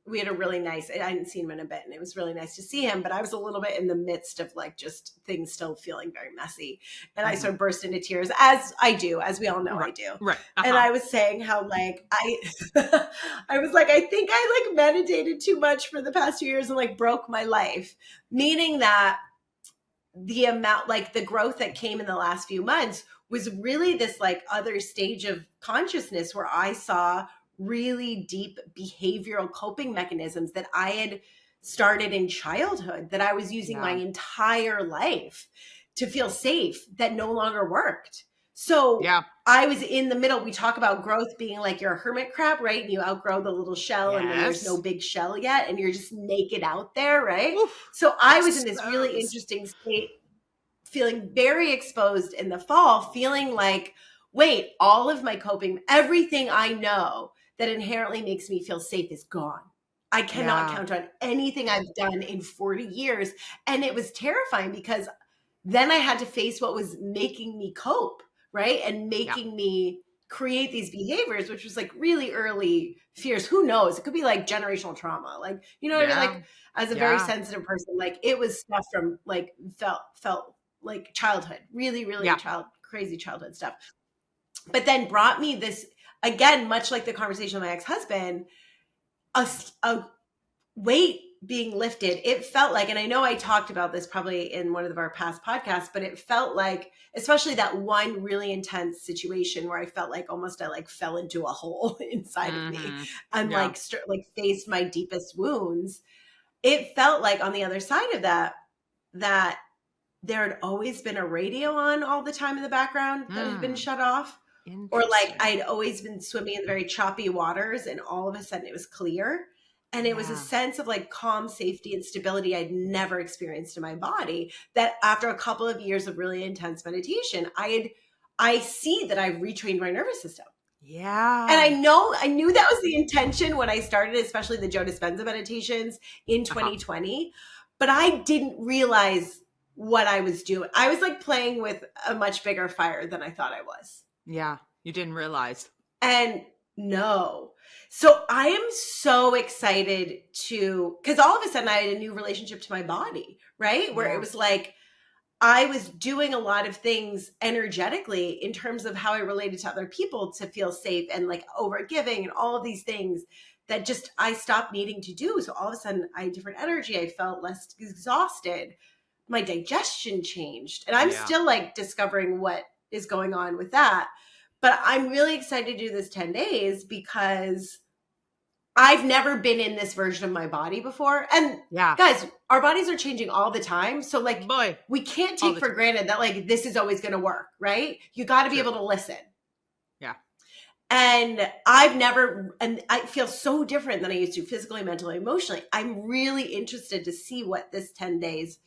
we had a really nice, I hadn't seen him in a bit and it was really nice to see him, but I was a little bit in the midst of like just things still feeling very messy. And I sort of burst into tears as I do, as we all know I do. Right. And I was saying how like, I was like, I think I like meditated too much for the past 2 years and like broke my life. Meaning that the amount, like the growth that came in the last few months was really this like other stage of consciousness where I saw really deep behavioral coping mechanisms that I had started in childhood that I was using my entire life to feel safe that no longer worked. So I was in the middle. We talk about growth being like you're a hermit crab, right? And you outgrow the little shell and then there's no big shell yet and you're just naked out there, right? Oof, so I was in this really interesting state, feeling very exposed in the fall, feeling like, wait, all of my coping, everything I know that inherently makes me feel safe is gone. I cannot count on anything I've done in 40 years. And it was terrifying because then I had to face what was making me cope, right? And making me create these behaviors, which was like really early fears. Who knows? It could be like generational trauma. Like, you know what I mean? Like as a very sensitive person, like it was stuff from like felt like childhood, really, really crazy childhood stuff. But then brought me this, again, much like the conversation with my ex-husband, a weight being lifted. It felt like, and I know I talked about this probably in one of our past podcasts, but it felt like, especially that one really intense situation where I felt like almost I like fell into a hole inside of me and like faced my deepest wounds. It felt like on the other side of that there had always been a radio on all the time in the background that had been shut off. Or like I'd always been swimming in very choppy waters and all of a sudden it was clear. And it was a sense of like calm, safety, and stability I'd never experienced in my body that after a couple of years of really intense meditation, I see that I've retrained my nervous system. Yeah. And I knew that was the intention when I started, especially the Joe Dispenza meditations in 2020, but I didn't realize what I was doing. I was like playing with a much bigger fire than I thought I was. Yeah. You didn't realize. And no. So I am so excited because all of a sudden I had a new relationship to my body, right? Where it was like, I was doing a lot of things energetically in terms of how I related to other people to feel safe and like overgiving and all of these things that just I stopped needing to do. So all of a sudden I had different energy. I felt less exhausted. My digestion changed. And I'm still like discovering what is going on with that. But I'm really excited to do this 10 days because I've never been in this version of my body before. And guys, our bodies are changing all the time. So like we can't take for granted that like this is always going to work, right? You got to be able to listen. Yeah. And I feel so different than I used to physically, mentally, emotionally. I'm really interested to see what this 10 days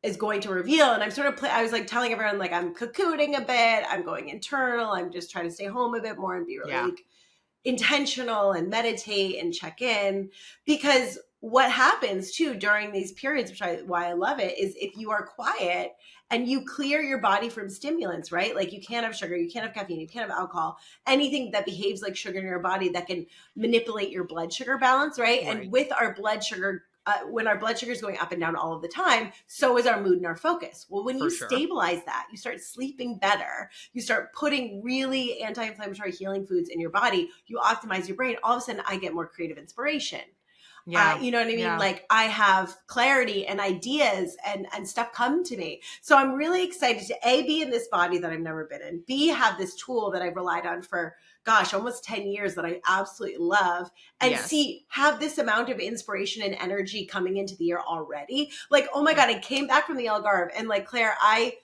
is going to reveal. And I'm sort of, I was like telling everyone, like, I'm cocooning a bit. I'm going internal. I'm just trying to stay home a bit more and be really like, intentional and meditate and check in. Because what happens too during these periods, why I love it, is if you are quiet and you clear your body from stimulants, right? Like you can't have sugar, you can't have caffeine, you can't have alcohol, anything that behaves like sugar in your body that can manipulate your blood sugar balance, right? And with our blood sugar, when our blood sugar is going up and down all of the time, so is our mood and our focus. Well, when you stabilize that, you start sleeping better, you start putting really anti-inflammatory healing foods in your body, you optimize your brain, all of a sudden I get more creative inspiration. Yeah. You know what I mean? Yeah. Like I have clarity and ideas and stuff come to me. So I'm really excited to A, be in this body that I've never been in, B, have this tool that I've relied on for, gosh, almost 10 years that I absolutely love, and C, have this amount of inspiration and energy coming into the year already. Like, oh my God, I came back from the Algarve and like, Claire, I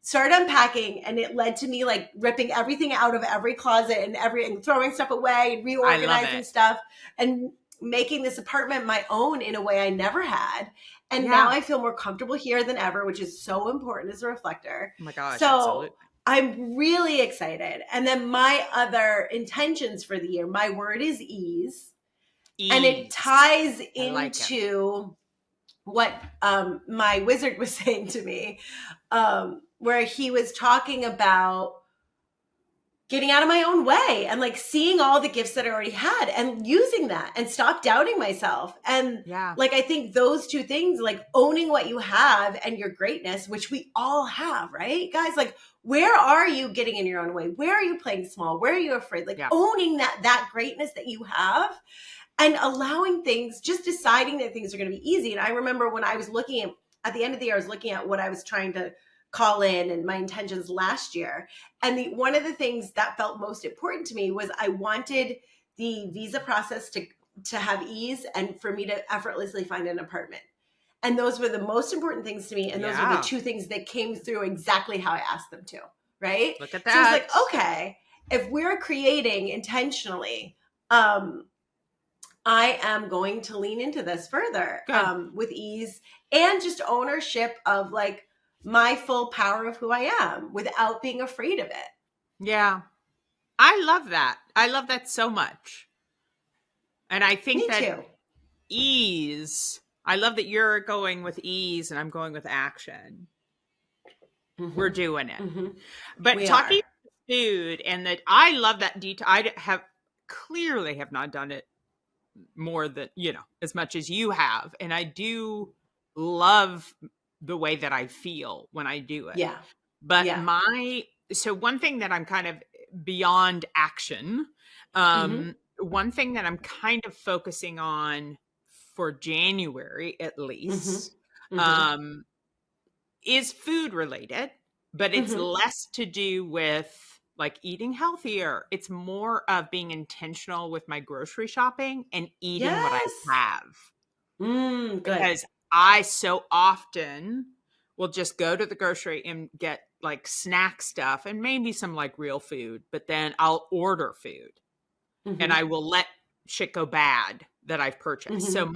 started unpacking and it led to me like ripping everything out of every closet and throwing stuff away and reorganizing stuff and making this apartment my own in a way I never had. And now I feel more comfortable here than ever, which is so important as a reflector. Oh my gosh. So absolutely. I'm really excited. And then my other intentions for the year, my word is ease. And it ties into what my wizard was saying to me, where he was talking about getting out of my own way and like seeing all the gifts that I already had and using that and stop doubting myself. And like, I think those two things, like owning what you have and your greatness, which we all have, right? Guys, like, where are you getting in your own way? Where are you playing small? Where are you afraid? Like owning that greatness that you have and allowing things, just deciding that things are going to be easy. And I remember when I was looking at at the end of the year, I was looking at what I was trying to call in and my intentions last year. And one of the things that felt most important to me was I wanted the visa process to have ease and for me to effortlessly find an apartment. And those were the most important things to me. And those were the two things that came through exactly how I asked them to. Right? Look at that. So it's like, okay, if we're creating intentionally, I am going to lean into this further with ease and just ownership of like my full power of who I am without being afraid of it. Yeah. I love that. I love that so much. And I think Me too. Ease, I love that you're going with ease and I'm going with action. Mm-hmm. We're doing it. Mm-hmm. But we talking about food and that I love that detail. I clearly have not done it more than, as much as you have. And I do love the way that I feel when I do it. Yeah. But so one thing that I'm kind of beyond action, one thing that I'm kind of focusing on for January, at least, is food related, but it's less to do with like eating healthier. It's more of being intentional with my grocery shopping and eating what I have. Good. Because I so often will just go to the grocery and get like snack stuff and maybe some like real food, but then I'll order food and I will let shit go bad that I've purchased. So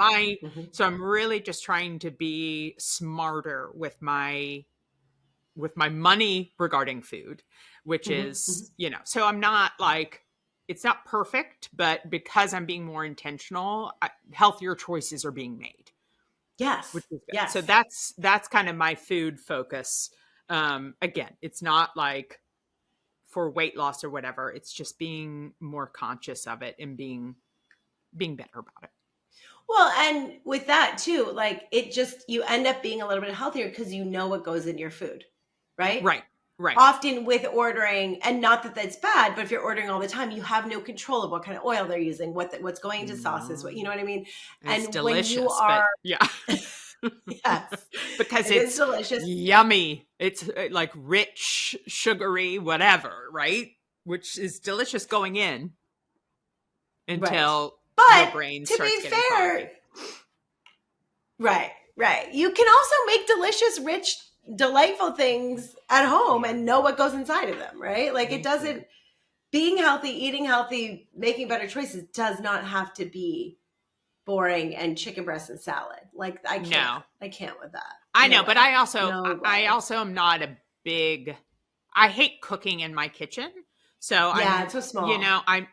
so I'm really just trying to be smarter with my money regarding food, which is, so I'm not like, it's not perfect, but because I'm being more intentional, healthier choices are being made. Yes. Which is good. Yes. So that's kind of my food focus. Again, it's not like for weight loss or whatever. It's just being more conscious of it and being better about it. Well, and with that too, like you end up being a little bit healthier because you know what goes in your food, right? Right. Often with ordering, and not that that's bad, but if you're ordering all the time, you have no control of what kind of oil they're using, what's going into sauces, you know what I mean? It's delicious, when you are, yes, because it's delicious, yummy. It's like rich, sugary, whatever, right? Which is delicious going in until your brain starts getting foggy. Right. You can also make delicious, rich, delightful things at home and know what goes inside of them, right? Like it doesn't, being healthy, eating healthy, making better choices does not have to be boring and chicken breast and salad. Like I can't with that. I know, but I also am not a big, I hate cooking in my kitchen. So it's so small.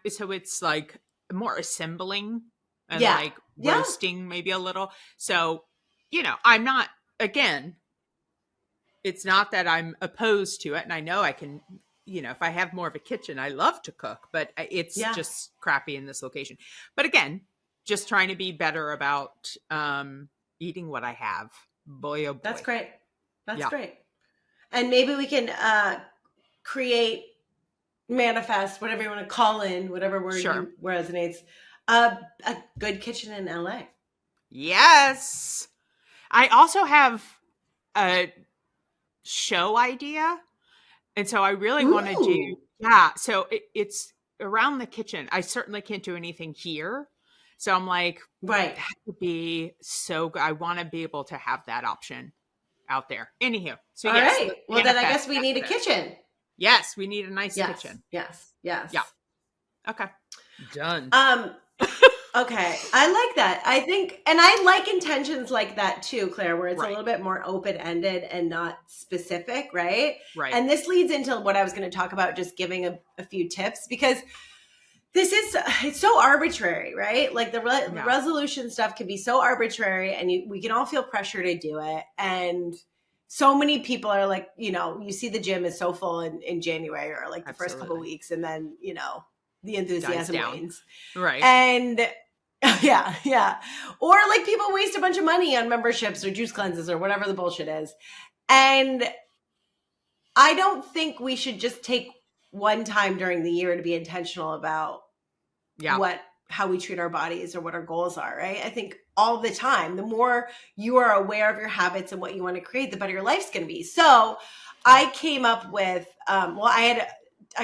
So it's like more assembling and like roasting maybe a little. So, I'm not, again, it's not that I'm opposed to it. And I know I can, if I have more of a kitchen, I love to cook, but it's just crappy in this location. But again, just trying to be better about eating what I have. Boy, oh boy. That's great. That's great. And maybe we can manifest, whatever you want to call in, whatever word resonates, a good kitchen in LA. Yes. I also have a show idea. And so I really want to do, so it's around the kitchen. I certainly can't do anything here. So I'm like, that would be so good. I want to be able to have that option out there. Anywho. So all right. Well, then I guess we need a kitchen. Yes. We need a nice kitchen. Yes. Yeah. Okay. Done. Okay. I like that. I think, and I like intentions like that too, Claire, where it's a little bit more open-ended and not specific, right? Right. And this leads into what I was going to talk about, just giving a few tips, because it's so arbitrary, right? Like the resolution stuff can be so arbitrary, and we can all feel pressure to do it. And so many people are like, you see the gym is so full in January or like the first couple of weeks, and then, the enthusiasm wanes. Right. And yeah. Or like people waste a bunch of money on memberships or juice cleanses or whatever the bullshit is. And I don't think we should just take one time during the year to be intentional about how we treat our bodies or what our goals are, right? I think all the time, the more you are aware of your habits and what you want to create, the better your life's going to be. So I came up with, I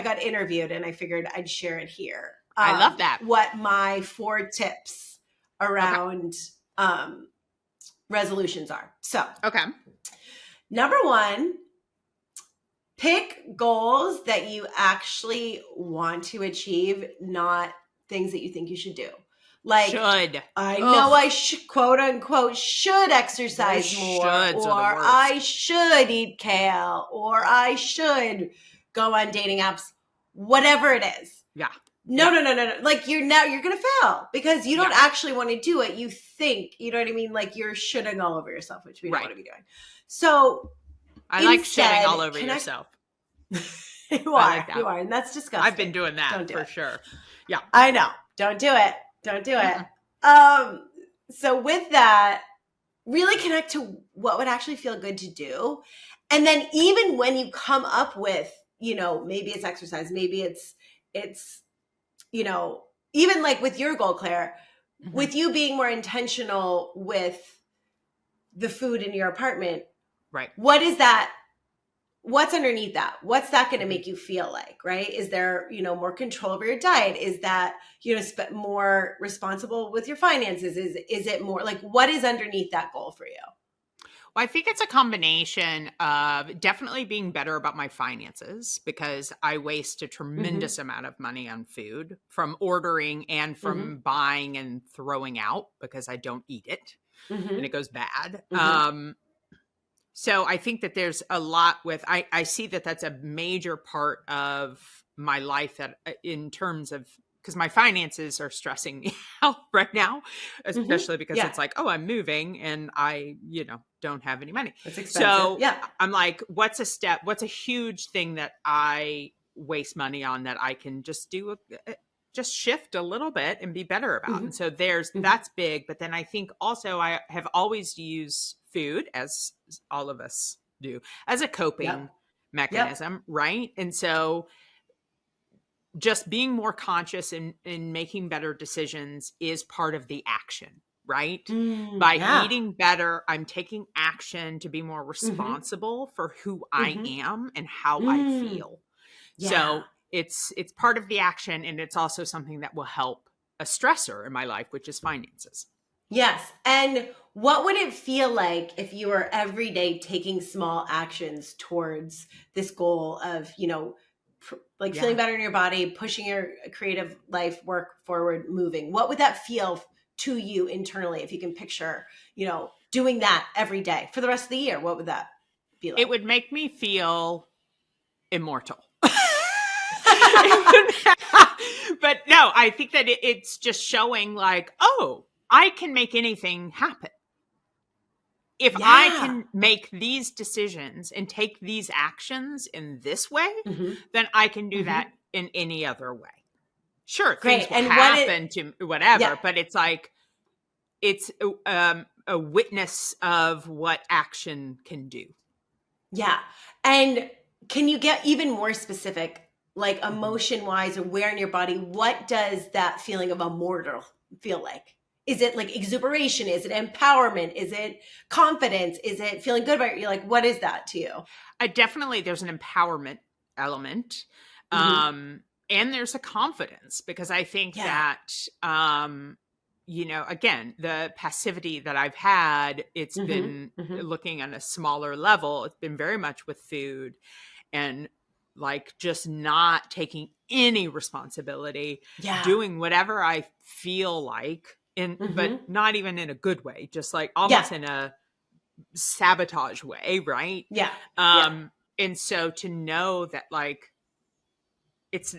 got interviewed and I figured I'd share it here. I love that. What my 4 tips around resolutions are. So, number 1, pick goals that you actually want to achieve, not things that you think you should do. Like, I know I should, quote unquote, should exercise more, or I should eat kale, or I should go on dating apps, whatever it is. Yeah. No. Like you're going to fail because you don't actually want to do it. You think, you know what I mean? Like you're shitting all over yourself, which we don't want to be doing. So I like shitting all over yourself. You are, and that's disgusting. I've been doing that for sure. Yeah. I know. Don't do it. Don't do it. So with that, really connect to what would actually feel good to do. And then even when you come up with, maybe it's exercise, maybe it's, even like with your goal, Claire, with you being more intentional with the food in your apartment, right? What is that? What's underneath that? What's that going to make you feel like, right? Is there, more control over your diet? Is that, more responsible with your finances? Is it more like, what is underneath that goal for you? Well, I think it's a combination of definitely being better about my finances because I waste a tremendous amount of money on food from ordering and from buying and throwing out because I don't eat it and it goes bad. So I think that there's a lot with, I see that that's a major part of my life that in terms of, because my finances are stressing me out right now, especially because it's like, oh, I'm moving and I, don't have any money. It's expensive. So I'm like, what's a huge thing that I waste money on that I can just do, just shift a little bit and be better about. And so that's big. But then I think also I have always used food, as all of us do, as a coping mechanism, right? And so just being more conscious and making better decisions is part of the action, right? By eating better, I'm taking action to be more responsible for who I am and how I feel. So it's part of the action, and it's also something that will help a stressor in my life, which is finances. Yes. And what would it feel like if you were every day taking small actions towards this goal of, feeling better in your body, pushing your creative life work forward, moving? What would that feel to you internally if you can picture, doing that every day for the rest of the year? What would that be like? It would make me feel immortal. But no, I think that it's just showing like, oh, I can make anything happen. If I can make these decisions and take these actions in this way, then I can do that in any other way. Sure, things will happen to whatever, but it's like, it's a witness of what action can do. Yeah. And can you get even more specific, like emotion-wise or where in your body, what does that feeling of immortal feel like? Is it like exuberation? Is it empowerment? Is it confidence? Is it feeling good about it? You're like, what is that to you? Definitely there's an empowerment element. And there's a confidence because I think that, again, the passivity that I've had, it's been looking on a smaller level. It's been very much with food and like just not taking any responsibility, doing whatever I feel like. But not even in a good way, just like almost in a sabotage way, right? Yeah. And so to know that like it's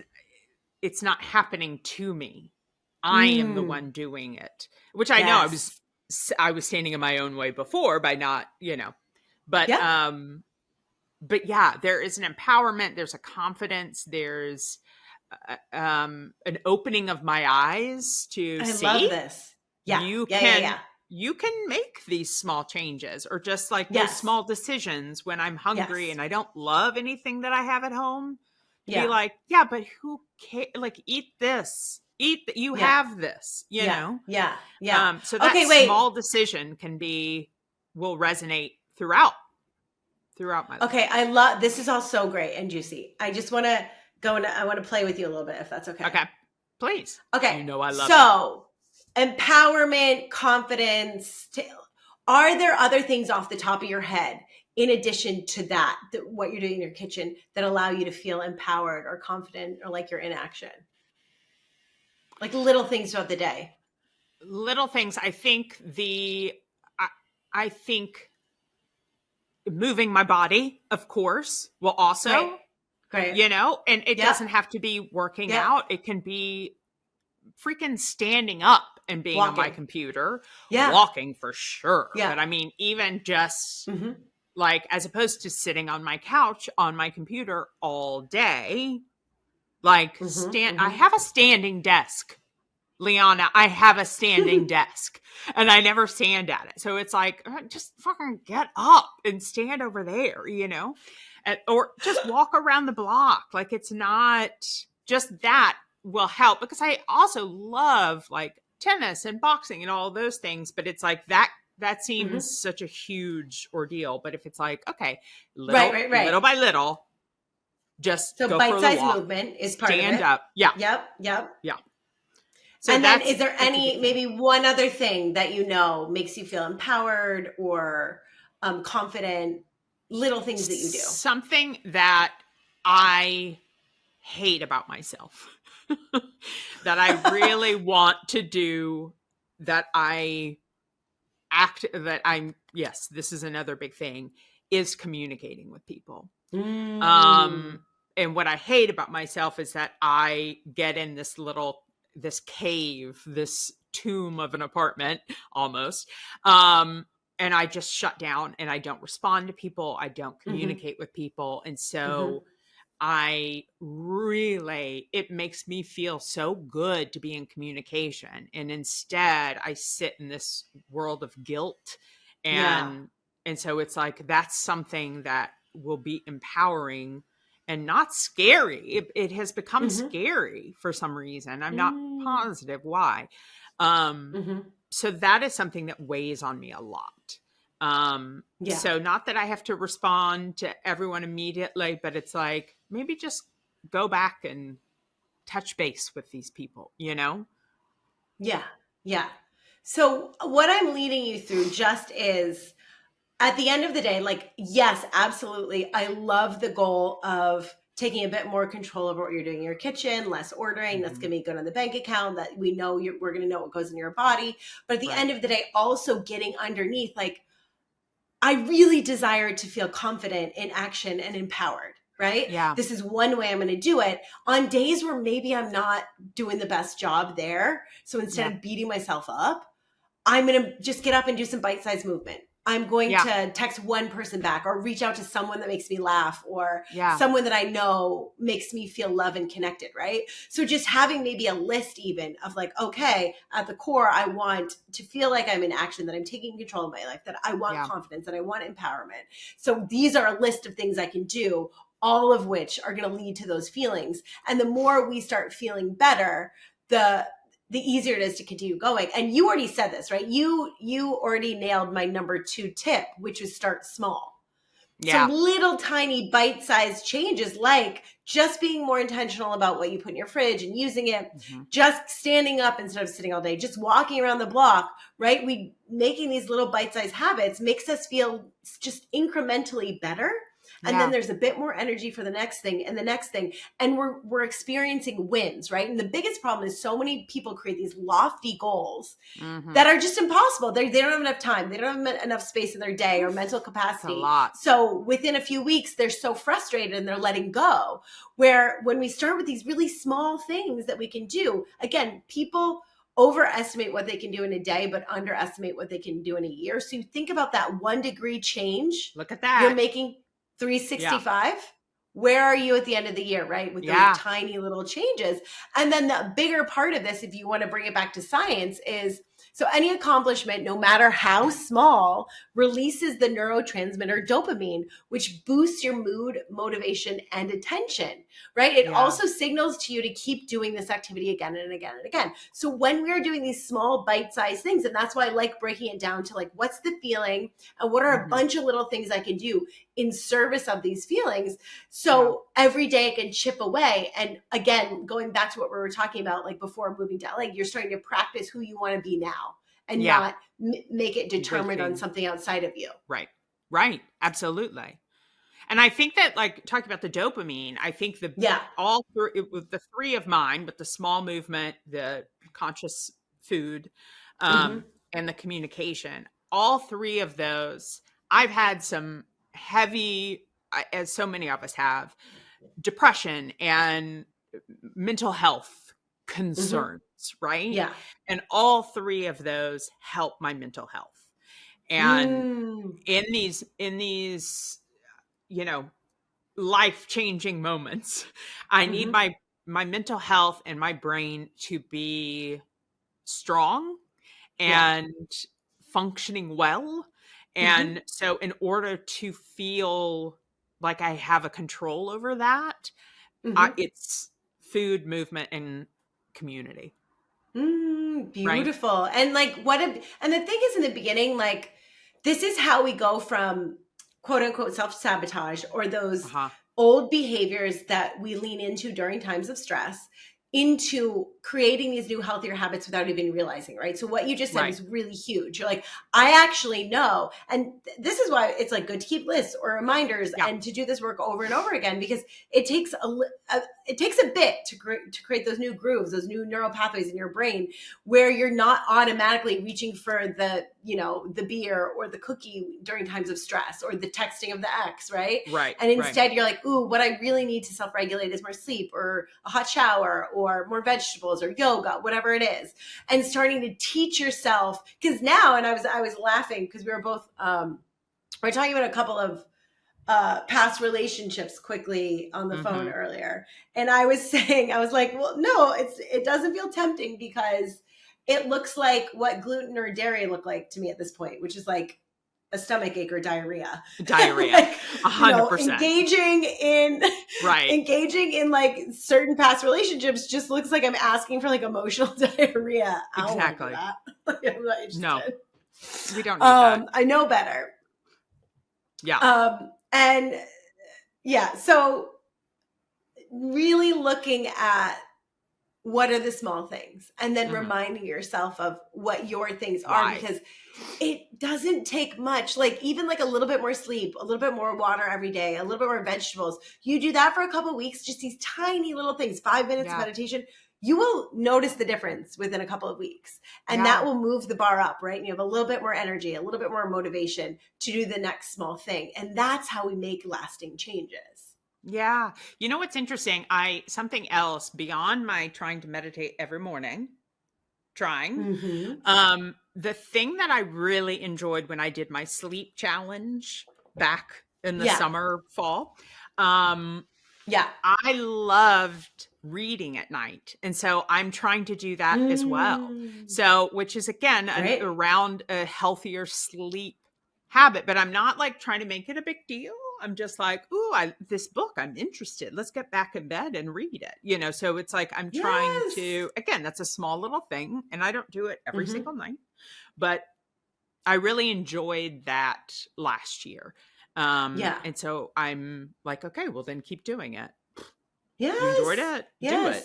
not happening to me, I am the one doing it, which I know I was standing in my own way before by not, but yeah, there is an empowerment, there's a confidence, there's an opening of my eyes to see. I love this. Yeah. You can make these small changes or just like those small decisions when I'm hungry and I don't love anything that I have at home. Be like, but who cares? Like eat this You have this, you know? Yeah. So that small decision will resonate throughout my life. Okay. This is all so great and juicy. I just want to I want to play with you a little bit, if that's okay. Okay. Please. Okay. You know, I love it. Empowerment, confidence. Are there other things off the top of your head in addition to that, what you're doing in your kitchen, that allow you to feel empowered or confident or like you're in action? Like little things throughout the day. Little things. I think I think moving my body, of course, will also, Great. you know, and it doesn't have to be working out. It can be freaking standing up and being on my computer. Walking for sure. But I mean, even just like, as opposed to sitting on my couch on my computer all day, like I have a standing desk. Lianna, I have a standing desk and I never stand at it. So it's like, just fucking get up and stand over there, you know, or just walk around the block. Like, it's not just that will help, because I also love like tennis and boxing and all those things. But it's like that seems such a huge ordeal. But if it's like, okay, little by little, just so go bite-sized movement is part of it. Stand up. Yeah. Yep. So and then is there maybe one other thing that, you know, makes you feel empowered or confident, little things that you do? Something that I hate about myself that I really want to do, yes, this is another big thing, is communicating with people. And what I hate about myself is that I get in this cave, this tomb of an apartment almost. And I just shut down and I don't respond to people. I don't communicate with people. And so it makes me feel so good to be in communication. And instead I sit in this world of guilt. And so it's like, that's something that will be empowering and not scary. It has become scary for some reason. I'm not positive why. So that is something that weighs on me a lot. So not that I have to respond to everyone immediately, but it's like, maybe just go back and touch base with these people, you know? Yeah. So what I'm leading you through just is, at the end of the day, like, yes, absolutely. I love the goal of taking a bit more control over what you're doing in your kitchen, less ordering. That's going to be good on the bank account, that we know we're going to know what goes in your body. But at the end of the day, also getting underneath, like, I really desire to feel confident in action and empowered, right? Yeah. This is one way I'm going to do it on days where maybe I'm not doing the best job there. So instead of beating myself up, I'm going to just get up and do some bite-sized movement. I'm going to text one person back or reach out to someone that makes me laugh or someone that I know makes me feel loved and connected, right? So just having maybe a list even of like, okay, at the core, I want to feel like I'm in action, that I'm taking control of my life, that I want confidence, that I want empowerment. So these are a list of things I can do, all of which are going to lead to those feelings. And the more we start feeling better, the easier it is to continue going. And you already said this, right? You already nailed my number 2 tip, which is start small. Yeah. So little tiny bite-sized changes, like just being more intentional about what you put in your fridge and using it, just standing up instead of sitting all day, just walking around the block, right? Making these little bite-sized habits makes us feel just incrementally better. And then there's a bit more energy for the next thing and the next thing. And we're experiencing wins, right? And the biggest problem is so many people create these lofty goals that are just impossible. They don't have enough time. They don't have enough space in their day or mental capacity. That's a lot. So within a few weeks, they're so frustrated and they're letting go. Where when we start with these really small things that we can do, again, people overestimate what they can do in a day, but underestimate what they can do in a year. So you think about that 1 degree change. Look at that. You're making 365. Where are you at the end of the year, right? With those tiny little changes. And then the bigger part of this, if you want to bring it back to science, is So any accomplishment, no matter how small, releases the neurotransmitter dopamine, which boosts your mood, motivation, and attention, right? It also signals to you to keep doing this activity again and again and again. So when we're doing these small bite-sized things, and that's why I like breaking it down to like, what's the feeling and what are a bunch of little things I can do in service of these feelings. So every day I can chip away. And again, going back to what we were talking about, like before moving to LA, you're starting to practice who you want to be now and not make it determined on something outside of you. Right. Right. Absolutely. And I think that, like, talking about the dopamine, I think all three, the three of mine, but the small movement, the conscious food, and the communication, all three of those, I've had some heavy, as so many of us have, depression and mental health concerns, right? Yeah. And all three of those help my mental health. And in these, you know, life-changing moments, I need my mental health and my brain to be strong and functioning well. And so in order to feel like I have a control over that, it's food, movement, and community. Beautiful. Right? And like and the thing is, in the beginning, like, this is how we go from quote unquote self-sabotage or those old behaviors that we lean into during times of stress into creating these new healthier habits without even realizing, right? So what you just said is really huge. You're like, I actually know. And this is why it's like good to keep lists or reminders and to do this work over and over again, because it takes a bit to create those new grooves, those new neural pathways in your brain, where you're not automatically reaching for the, you know, the beer or the cookie during times of stress or the texting of the ex, right? Right. And instead you're like, ooh, what I really need to self-regulate is more sleep or a hot shower or more vegetables or yoga, whatever it is. And starting to teach yourself, because now, and I was laughing because we were both, we're talking about a couple of past relationships quickly on the phone earlier. And I was saying, I was like, well, no, it doesn't feel tempting because it looks like what gluten or dairy look like to me at this point, which is like a stomach ache or diarrhea. Diarrhea, 100%. Engaging in like certain past relationships just looks like I'm asking for like emotional diarrhea. Exactly. I don't I'm not interested. No, we don't need that. I know better. Yeah. And yeah, so really looking at what are the small things and then reminding yourself of what your things are, because it doesn't take much, like even like a little bit more sleep, a little bit more water every day, a little bit more vegetables. You do that for a couple of weeks, just these tiny little things, 5 minutes of meditation, you will notice the difference within a couple of weeks. And that will move the bar up, right? And you have a little bit more energy, a little bit more motivation to do the next small thing. And that's how we make lasting changes. Yeah. You know what's interesting? Something else beyond my trying to meditate every morning, the thing that I really enjoyed when I did my sleep challenge back in the summer, fall, I loved reading at night. And so I'm trying to do that as well. So, which is again, around a healthier sleep habit, but I'm not like trying to make it a big deal. I'm just like, ooh, this book, I'm interested. Let's get back in bed and read it. You know, so it's like, I'm trying to, again, that's a small little thing. And I don't do it every single night, but I really enjoyed that last year. And so I'm like, okay, well then keep doing it. Yes. You enjoyed it? Do it.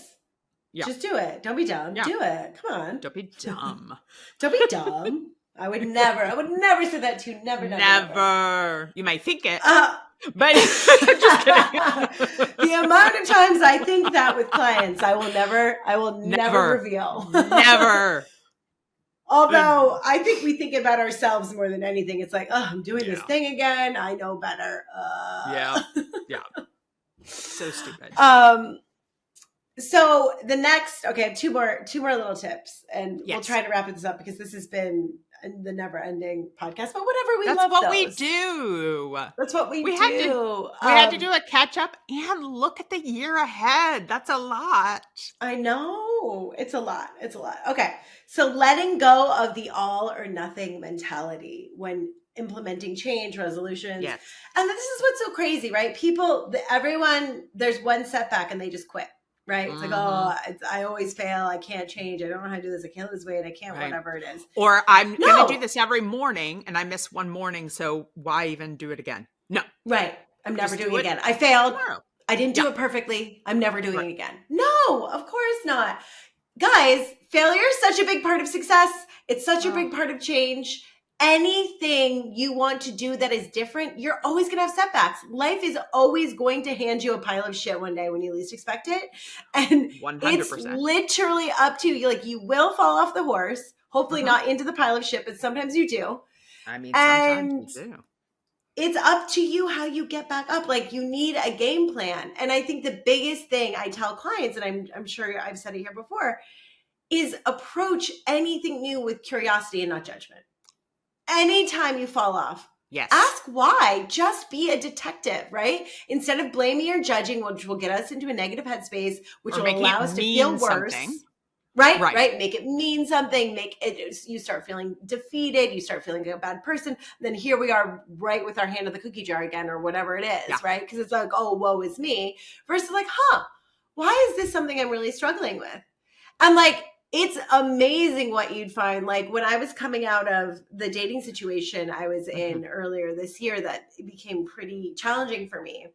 Yeah. Just do it. Don't be dumb. Yeah. Do it. Come on. Don't be dumb. Don't be dumb. I would never say that to you. Never. You might think it. But just kidding. The amount of times I think that with clients, I will never reveal. Never. Although I think we think about ourselves more than anything. It's like, oh, I'm doing this thing again. I know better. Yeah. So stupid. So the next, I have two more little tips, and we'll try to wrap this up because this has been the never-ending podcast. But whatever, That's what we do. That's what we do. We had to do a catch up and look at the year ahead. That's a lot. I know. Oh, it's a lot. It's a lot. Okay. So letting go of the all or nothing mentality when implementing change resolutions. Yes. And this is what's so crazy, right? People, everyone, there's one setback and they just quit, right? It's like, oh, I always fail. I can't change. I don't know how to do this. I can't lose weight. I can't, whatever it is. Or I'm going to do this every morning and I miss one morning. So why even do it again? No. Right. I'm never doing it again. I failed. Tomorrow. I didn't do it perfectly. I'm never doing it again. No, of course not. Guys, failure is such a big part of success. It's such a big part of change. Anything you want to do that is different, you're always going to have setbacks. Life is always going to hand you a pile of shit one day when you least expect it. And 100%. It's literally up to you. Like, you will fall off the horse, hopefully not into the pile of shit, but sometimes you do. I mean, sometimes you do. It's up to you how you get back up. Like, you need a game plan. And I think the biggest thing I tell clients, and I'm sure I've said it here before, is approach anything new with curiosity and not judgment. Anytime you fall off, ask why. Just be a detective, right? Instead of blaming or judging, which will get us into a negative headspace, which will allow us to feel worse. Right. Make it mean something. You start feeling defeated. You start feeling like a bad person. Then here we are right with our hand in the cookie jar again, or whatever it is, right? Because it's like, oh, woe is me. Versus like, why is this something I'm really struggling with? And like, it's amazing what you'd find. Like, when I was coming out of the dating situation I was in earlier this year that it became pretty challenging for me,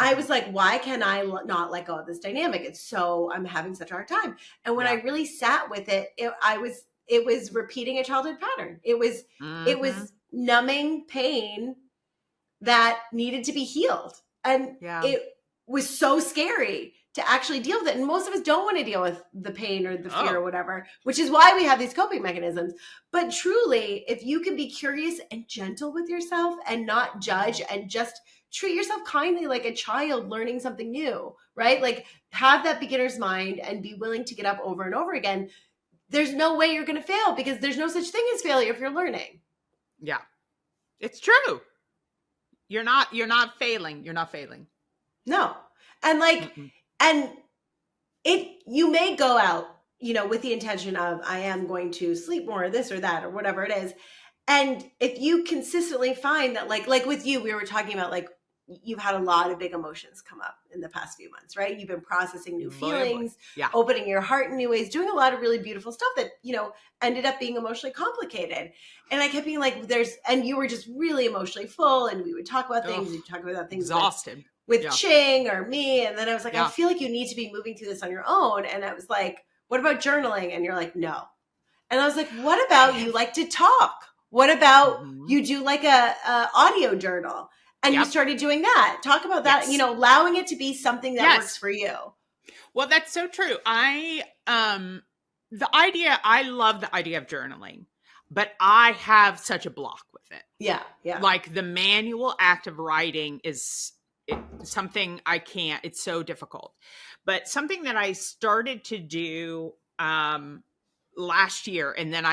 I was like, why can I not let go of this dynamic? I'm having such a hard time. And when I really sat with it, it was repeating a childhood pattern. It was numbing pain that needed to be healed. And it was so scary to actually deal with it. And most of us don't want to deal with the pain or the fear or whatever, which is why we have these coping mechanisms. But truly, if you can be curious and gentle with yourself and not judge and just treat yourself kindly like a child learning something new, right? Like, have that beginner's mind and be willing to get up over and over again. There's no way you're going to fail, because there's no such thing as failure if you're learning. Yeah, it's true. You're not failing. You're not failing. No. And like, and you may go out, with the intention of, I am going to sleep more, or this or that, or whatever it is. And if you consistently find that, like with you, we were talking about, like, you've had a lot of big emotions come up in the past few months, right? You've been processing new feelings, opening your heart in new ways, doing a lot of really beautiful stuff that, ended up being emotionally complicated. And I kept being like, and you were just really emotionally full, and we would talk about things, we'd talk about things exhausted with Ching or me. And then I was like, I feel like you need to be moving through this on your own. And I was like, what about journaling? And you're like, no. And I was like, what about you like to talk? What about you do like a audio journal? And you started doing that. Talk about that, allowing it to be something that works for you. Well, that's so true. I love the idea of journaling, but I have such a block with it. Yeah. Like, the manual act of writing is something I can't, it's so difficult. But something that I started to do last year, and then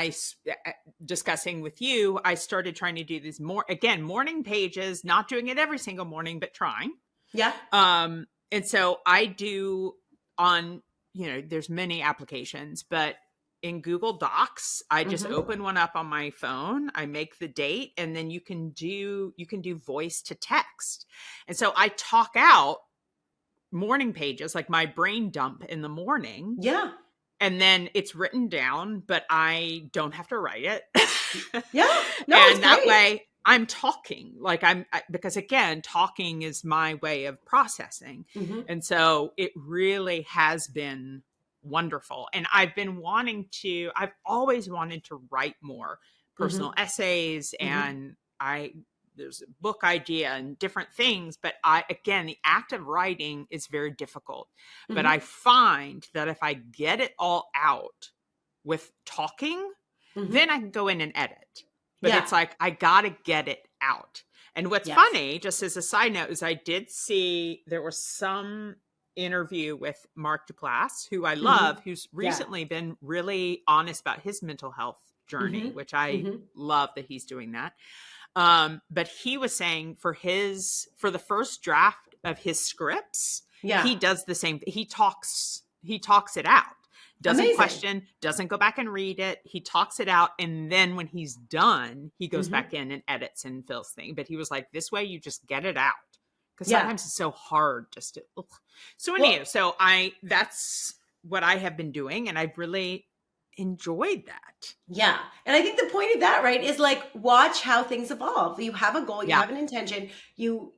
discussing with you, I started trying to do these morning pages, not doing it every single morning, but trying. Yeah. And so I do on, there's many applications, but in Google Docs, I just open one up on my phone, I make the date, and then you can do voice to text. And so I talk out morning pages, like my brain dump in the morning. Yeah. And then it's written down, but I don't have to write it. Yeah. No, and that way I'm talking, because again, talking is my way of processing. And so it really has been wonderful. And I've always wanted to write more personal essays, and there's a book idea and different things, but the act of writing is very difficult. But I find that if I get it all out with talking, then I can go in and edit. But it's like, I got to get it out. And what's funny, just as a side note, is I did see there was some interview with Mark Duplass, who I love, who's recently been really honest about his mental health journey, which I love that he's doing that. But he was saying for the first draft of his scripts, he does the same. He talks it out. Doesn't Amazing. question, doesn't go back and read it. He talks it out. And then when he's done, he goes Mm-hmm. back in and edits and fills things. But he was like, this way you just get it out. Because Yeah. sometimes it's so hard just to, ugh. So Well- anyway, that's what I have been doing. And I've really enjoyed that. Yeah. And I think the point of that, right, is like, watch how things evolve. You have a goal, you Yeah. have an intention, you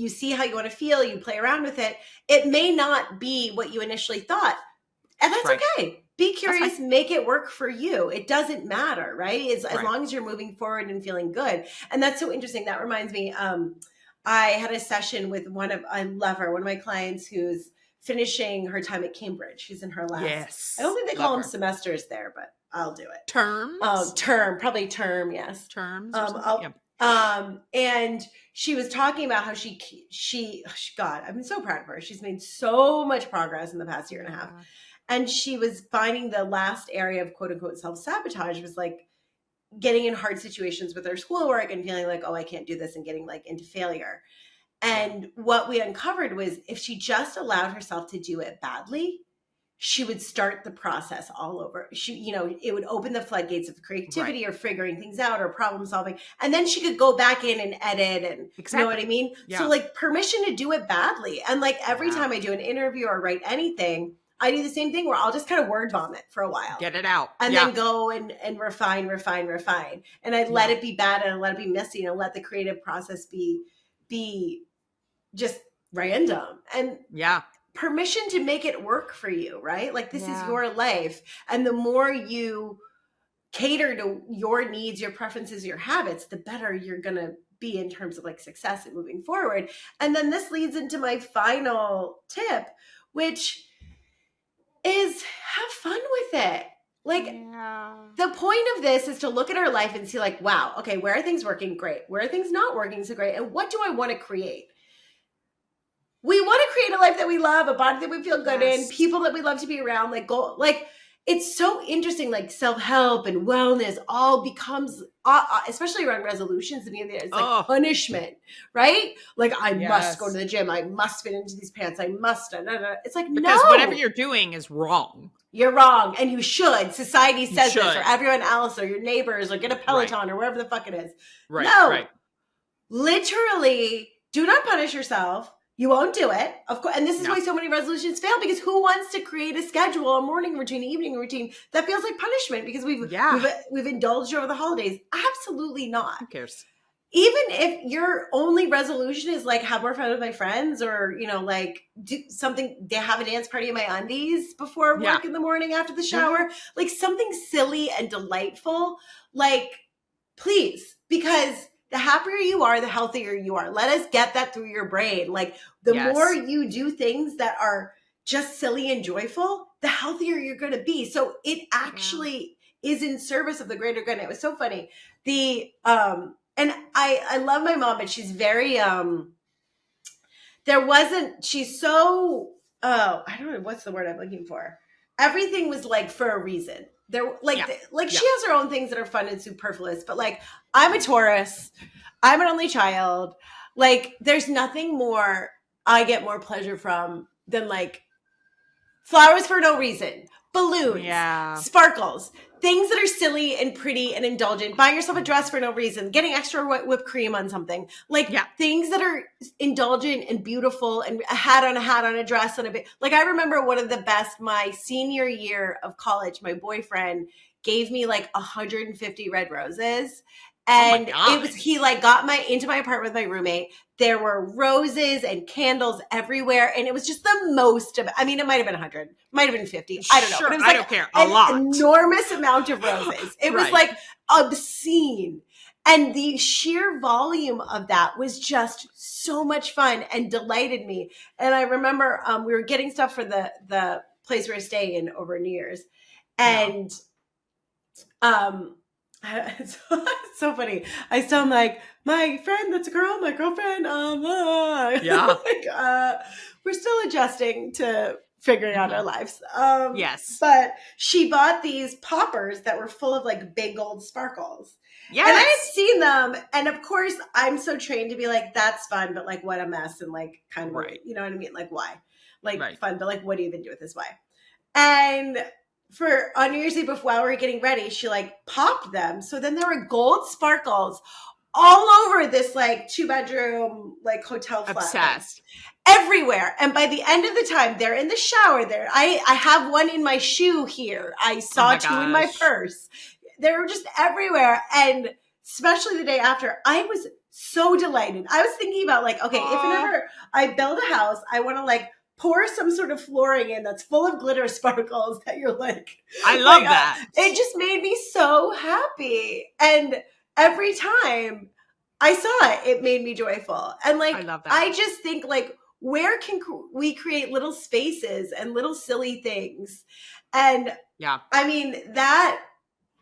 see how you want to feel, you play around with it. It may not be what you initially thought. And that's Right. okay. Be curious, fine. make it work for you. It doesn't matter, right? As Right. long as you're moving forward and feeling good. And that's so interesting. That reminds me, I had a session with I love her, one of my clients who's finishing her time at Cambridge. She's in her last. Yes. I don't think they Love call them her. semesters there, but I'll do it. Terms? Probably term, yes. Terms or something? And she was talking about how God, I'm so proud of her. She's made so much progress in the past year and a half. And she was finding the last area of quote unquote self-sabotage was like getting in hard situations with her schoolwork and feeling like, oh, I can't do this, and getting like into failure. And what we uncovered was if she just allowed herself to do it badly, she would start the process all over. It would open the floodgates of creativity, or figuring things out, or problem solving. And then she could go back in and edit and you know what I mean? Yeah. So like permission to do it badly. And like every time I do an interview or write anything, I do the same thing where I'll just kind of word vomit for a while. Get it out. And then go and refine. And I let it be bad, and I let it be messy, and I let the creative process be just random. And permission to make it work for you, right? Like this is your life. And the more you cater to your needs, your preferences, your habits, the better you're going to be in terms of like success and moving forward. And then this leads into my final tip, which is have fun with it. Like the point of this is to look at our life and see like, wow, okay, where are things working? Great. Where are things not working so great? And what do I want to create? We want to create a life that we love, a body that we feel good in, people that we love to be around, like it's so interesting, like self-help and wellness all becomes, especially around resolutions, it's like punishment, right? Like I must go to the gym. I must fit into these pants. I must. It's like, because whatever you're doing is wrong. You're wrong. And you should. Society says this, or everyone else, or your neighbors, or get a Peloton, or wherever the fuck it is. Right. No. Right. Literally, do not punish yourself. You won't do it, of course. And this is why so many resolutions fail, because who wants to create a schedule, a morning routine, evening routine that feels like punishment because we've indulged over the holidays? Absolutely not. Who cares? Even if your only resolution is like have more fun with my friends, or like do something, they have a dance party in my undies before work in the morning after the shower, like something silly and delightful, like please, because the happier you are, the healthier you are. Let us get that through your brain. Like the more you do things that are just silly and joyful, the healthier you're going to be. So it actually is in service of the greater good. And it was so funny. And I love my mom, but she's very, she's so, I don't know, what's the word I'm looking for? Everything was like for a reason. She has her own things that are fun and superfluous, but like I'm a Taurus, I'm an only child. Like there's nothing more I get more pleasure from than like flowers for no reason, balloons, sparkles, things that are silly and pretty and indulgent, buying yourself a dress for no reason, getting extra whipped cream on something, like things that are indulgent and beautiful, and a hat on a dress on a bit. Like I remember one of the best, my senior year of college, my boyfriend gave me like 150 red roses. And he like got into my apartment with my roommate. There were roses and candles everywhere. And it was just the most of, I mean, it might've been 100, might've been 50. I don't know. Sure, but it was I don't care. A lot. Enormous amount of roses. It was like obscene. And the sheer volume of that was just so much fun and delighted me. And I remember we were getting stuff for the place we were staying in over New Year's. And it's so funny. I still am like, my friend that's a girl, my girlfriend. We're still adjusting to figuring out our lives. But she bought these poppers that were full of like big gold sparkles. Yes. And I had seen them. And of course, I'm so trained to be like, that's fun, but like what a mess. And like kind of, you know what I mean? Like why? Like fun, but like what do you even do with this? Why? And for on New Year's Eve while we were getting ready, she like popped them. So then there were gold sparkles all over this like 2-bedroom like hotel flat. Obsessed. Everywhere. And by the end of the time, they're in the shower there. I have one in my shoe here. I saw two in my purse. They were just everywhere. And especially the day after, I was so delighted. I was thinking about like, okay, if whenever I build a house, I want to like pour some sort of flooring in that's full of glitter sparkles that you're like, I love that. It just made me so happy. And every time I saw it, it made me joyful. And like, I love that. I just think like, where can we create little spaces and little silly things? And yeah, I mean, that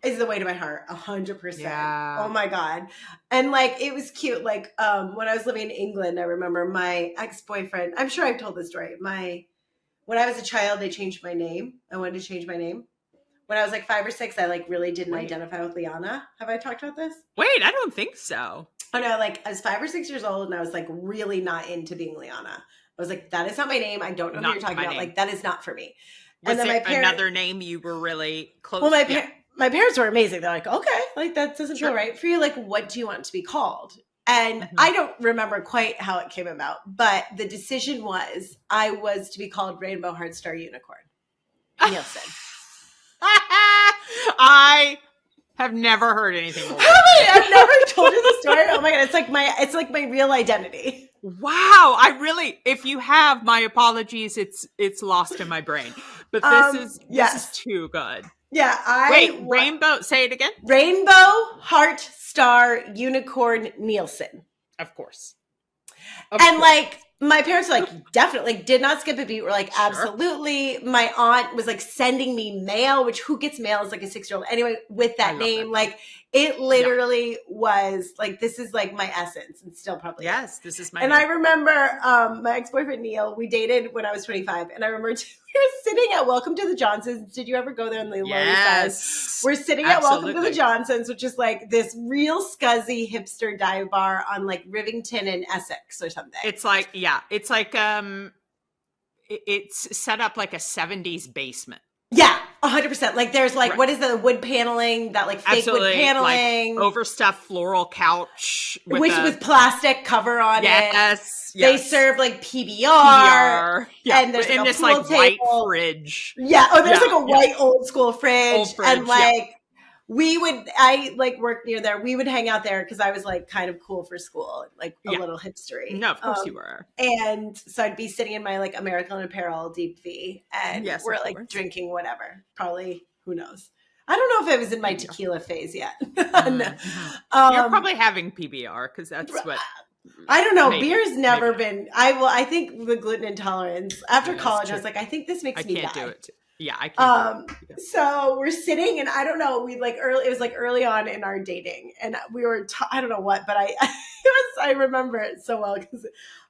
is the way to my heart, 100%. Yeah. Oh my God. And like, it was cute. Like, when I was living in England, I remember my ex-boyfriend, I'm sure I've told this story. When I was a child, they changed my name. I wanted to change my name. When I was like 5 or 6, I like really didn't identify with Lianna. Have I talked about this? Wait, I don't think so. Oh no, like I was 5 or 6 years old and I was like really not into being Lianna. I was like, that is not my name. I don't know who you're talking about. Like, that is not for me. Was and then another name you were really close? Well, my parents were amazing. They're like, okay, like that doesn't feel right for you. Like, what do you want to be called? And I don't remember quite how it came about, but the decision was I was to be called Rainbow Heart Star Unicorn Nielsen. I have never heard anything more. I've never told you the story. Oh my God. It's like my real identity. Wow. If you have, my apologies. It's lost in my brain, but this is too good. Yeah. Rainbow, say it again. Rainbow Heart Star Unicorn Nielsen. Of course. Like, my parents were like, definitely did not skip a beat. We're like, absolutely. My aunt was like sending me mail, which who gets mail as like a 6-year-old anyway, with that name. Like it literally was like, this is like my essence and still probably. Yes, this is my And name. I remember my ex-boyfriend, Neil, we dated when I was 25. And I remember we were sitting at Welcome to the Johnsons. Did you ever go there on the Lower East Side? We're sitting at Welcome to the Johnsons, which is like this real scuzzy hipster dive bar on like Rivington and Essex or something. It's like, it's like, it's set up like a 70s basement. Yeah, 100%. Like there's like, what is the wood paneling, that like fake wood paneling. Like overstuffed floral couch. With plastic cover on it. Yes. They serve like PBR. Yeah. And there's in this like white fridge. Yeah. Oh, there's like a white old school fridge. And like, I like worked near there. We would hang out there because I was like kind of cool for school, like a little hipstery. No, of course you were. And so I'd be sitting in my like American Apparel Deep V and we're like drinking whatever. Probably, who knows? I don't know if I was in my tequila phase yet. No. You're probably having PBR because that's what. I don't know. Beer's never been. I think the gluten intolerance after college, I was like, I think this makes me die. I can't do it. Yeah, I can't. So we're sitting, and I don't know. We like early. It was like early on in our dating, and we were. I don't know what, but I remember it so well because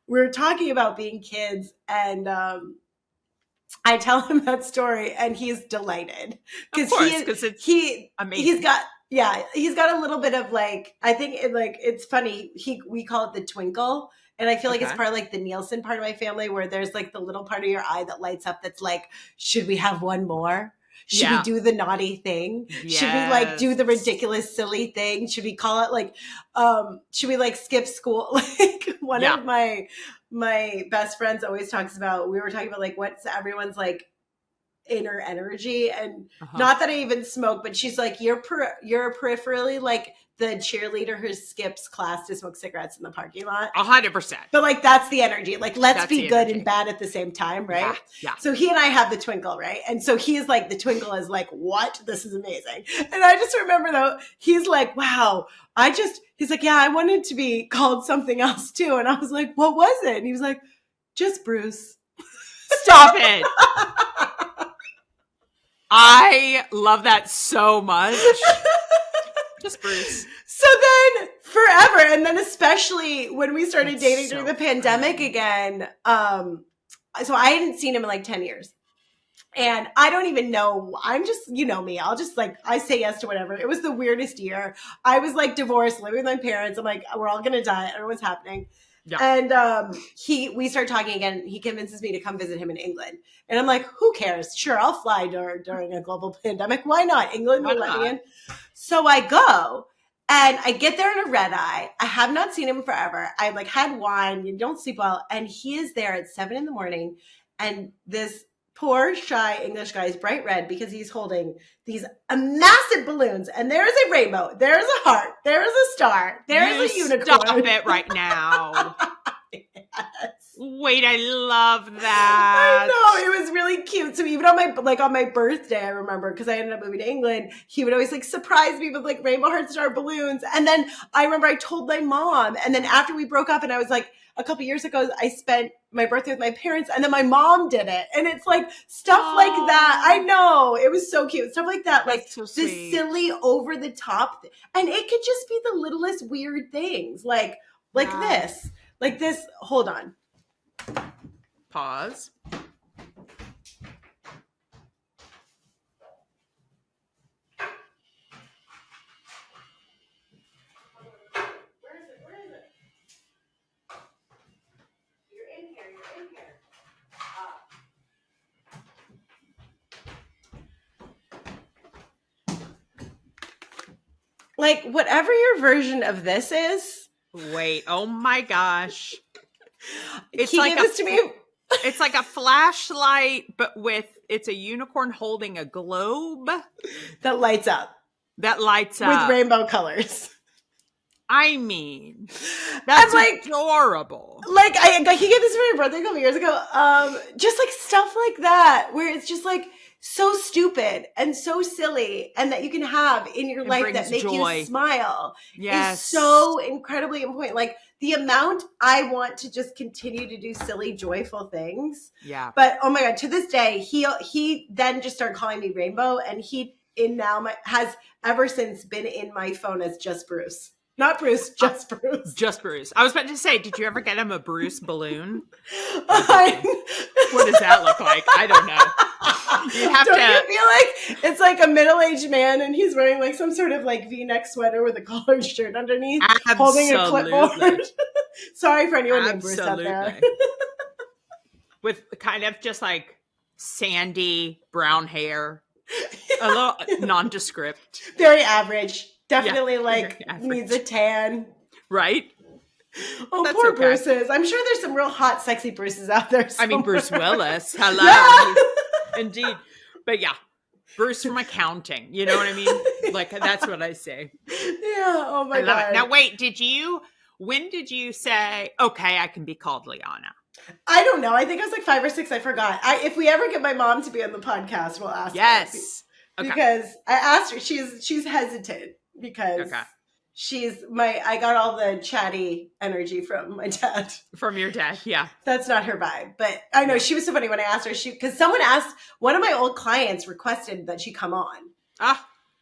we were talking about being kids, and I tell him that story, and he's delighted because he's got a little bit of like I think it's funny. We call it the twinkle. And I feel like it's part of like the Nielsen part of my family where there's like the little part of your eye that lights up that's like, should we have one more? Should we do the naughty thing? Yes. Should we like do the ridiculous, silly thing? Should we call it like, should we like skip school? Like one of my best friends always talks about, we were talking about like what's everyone's like inner energy and not that I even smoke, but she's like, you're peripherally like the cheerleader who skips class to smoke cigarettes in the parking lot. 100%. But like, that's the energy. Like, let's be good and bad at the same time. Right. Yeah. So he and I have the twinkle. Right. And so he's like, the twinkle is like, what? This is amazing. And I just remember though, he's like, wow, he's like, yeah, I wanted to be called something else too. And I was like, what was it? And he was like, just Bruce. Stop it. I love that so much. Just Bruce. So then forever. And then especially when we started dating during the pandemic again. So I hadn't seen him in like 10 years. And I don't even know. I'm just, you know me. I'll just like, I say yes to whatever. It was the weirdest year. I was like divorced, living with my parents. I'm like, we're all going to die. Everyone's happening. Yeah. And we start talking again. He convinces me to come visit him in England. And I'm like, who cares? Sure, I'll fly during a global pandemic. Why not? England will let me in. So I go. And I get there in a red eye. I have not seen him forever. I like had wine. You don't sleep well. And he is there at 7 a.m. And this poor, shy English guy is bright red because he's holding these massive balloons. And there is a rainbow. There is a heart. There is a star. There is a unicorn. Stop it right now. Yes. Wait, I love that. I know, it was really cute. So even on my birthday, I remember, because I ended up moving to England, he would always like surprise me with like rainbow heart star balloons. And then I remember I told my mom, and then after we broke up, and I was like, a couple years ago, I spent my birthday with my parents, and then my mom did it. And it's like stuff like that. I know, it was so cute. Stuff like that, like so this silly over the top, and it could just be the littlest weird things, like this. Hold on. Pause. Where is it? You're in here. Like, whatever your version of this is. Wait, oh my gosh. He gave this to me. It's like a flashlight, but it's a unicorn holding a globe. That lights up. With rainbow colors. I mean, that's like adorable. Like he gave this for my birthday a couple years ago. Just like stuff like that, where it's just like so stupid and so silly, and that you can have in your life that make you smile. Yes, is so incredibly important. Like the amount I want to just continue to do silly, joyful things. Yeah. But oh my God, to this day, he then just started calling me Rainbow, and has ever since been in my phone as just Bruce. Not Bruce, just Bruce. Just Bruce. I was about to say, did you ever get him a Bruce balloon? What does that look like? I don't know. You feel like it's like a middle-aged man, and he's wearing like some sort of like V-neck sweater with a collared shirt underneath, holding a clipboard. Sorry for anyone named Bruce out there. With kind of just like sandy brown hair, a little nondescript. Very average. Definitely needs a tan. Right? Oh, that's poor Bruce's. I'm sure there's some real hot, sexy Bruce's out there somewhere. I mean, Bruce Willis. Hello. Yeah. Indeed. But yeah, Bruce from accounting. You know what I mean? Like, that's what I say. Yeah. Oh my God. Now, wait, when did you say, okay, I can be called Lianna? I don't know. I think I was like 5 or 6. I forgot. If we ever get my mom to be on the podcast, we'll ask her. Yes. Okay. Because I asked her, she's hesitant because I got all the chatty energy from my dad. From your dad, yeah. That's not her vibe. But I know she was so funny when I asked her, because someone asked, one of my old clients requested that she come on.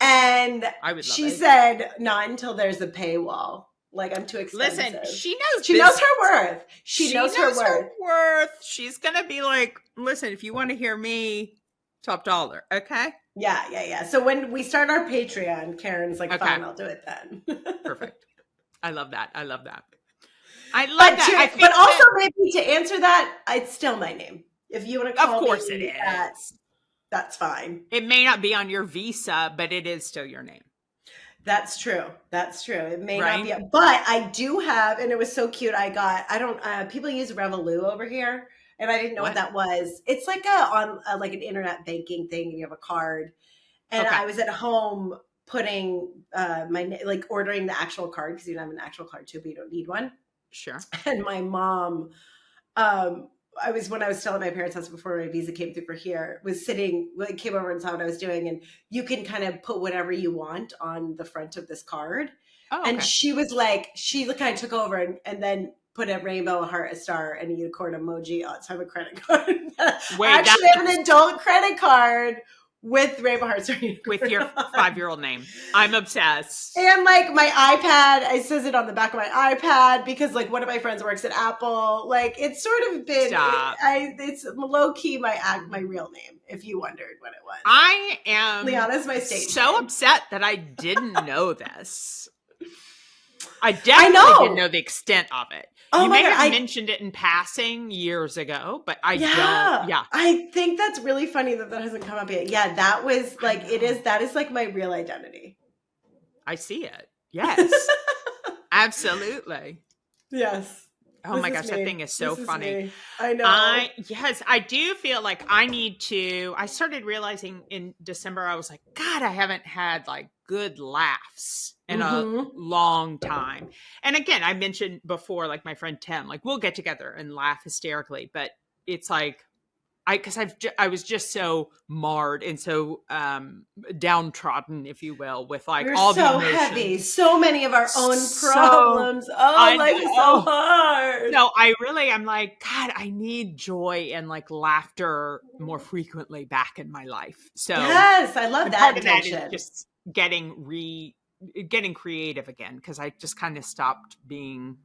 And she said, not until there's a paywall. Like, I'm too expensive. Listen, she knows her worth. She knows her worth. She's going to be like, listen, if you want to hear me, top dollar. Okay. Yeah. So when we start our Patreon, Karen's like, fine, I'll do it then. Perfect. I love that. I love that. But also maybe to answer that, it's still my name. If you want to call me. Of course it is. That's fine. It may not be on your visa, but it is still your name. That's true. It may not be, but I do have, and it was so cute. People use Revolut over here, and I didn't know what that was. It's like like an internet banking thing, and you have a card. And I was at home putting ordering the actual card, because you don't have an actual card too, but you don't need one. Sure. And my mom, when I was still at my parents' house before my visa came through for here, came over and saw what I was doing, and you can kind of put whatever you want on the front of this card. Oh, okay. And she was like, she kind of took over and then put a rainbow, a heart, a star, and a unicorn emoji on. So I have a credit card. I have an adult credit card with rainbow hearts with your 5-year-old name. I'm obsessed. And like my iPad, it says it on the back of my iPad, because like one of my friends works at Apple. Like it's sort of been it's low key my real name, if you wondered what it was. I am Lianna's my stage so name. Upset that I didn't know this. I definitely didn't know the extent of it. Oh you my may God, have mentioned it in passing years ago, but I don't. Yeah. I think that's really funny that hasn't come up yet. Yeah, that was like, that is like my real identity. I see it. Yes. Absolutely. Yes. Oh my gosh, that thing is so funny. I know. I do feel like I started realizing in December, I was like, God, I haven't had like good laughs in a long time. And again, I mentioned before, like my friend Tim, like we'll get together and laugh hysterically, but it's like, I was just so marred and so downtrodden, if you will, with like We're all so the emotions. heavy, so many of our own problems. Life is so hard. No, I'm like, God, I need joy and like laughter more frequently back in my life. So yes, I love that. Part of that is just getting creative again, because I just kind of stopped being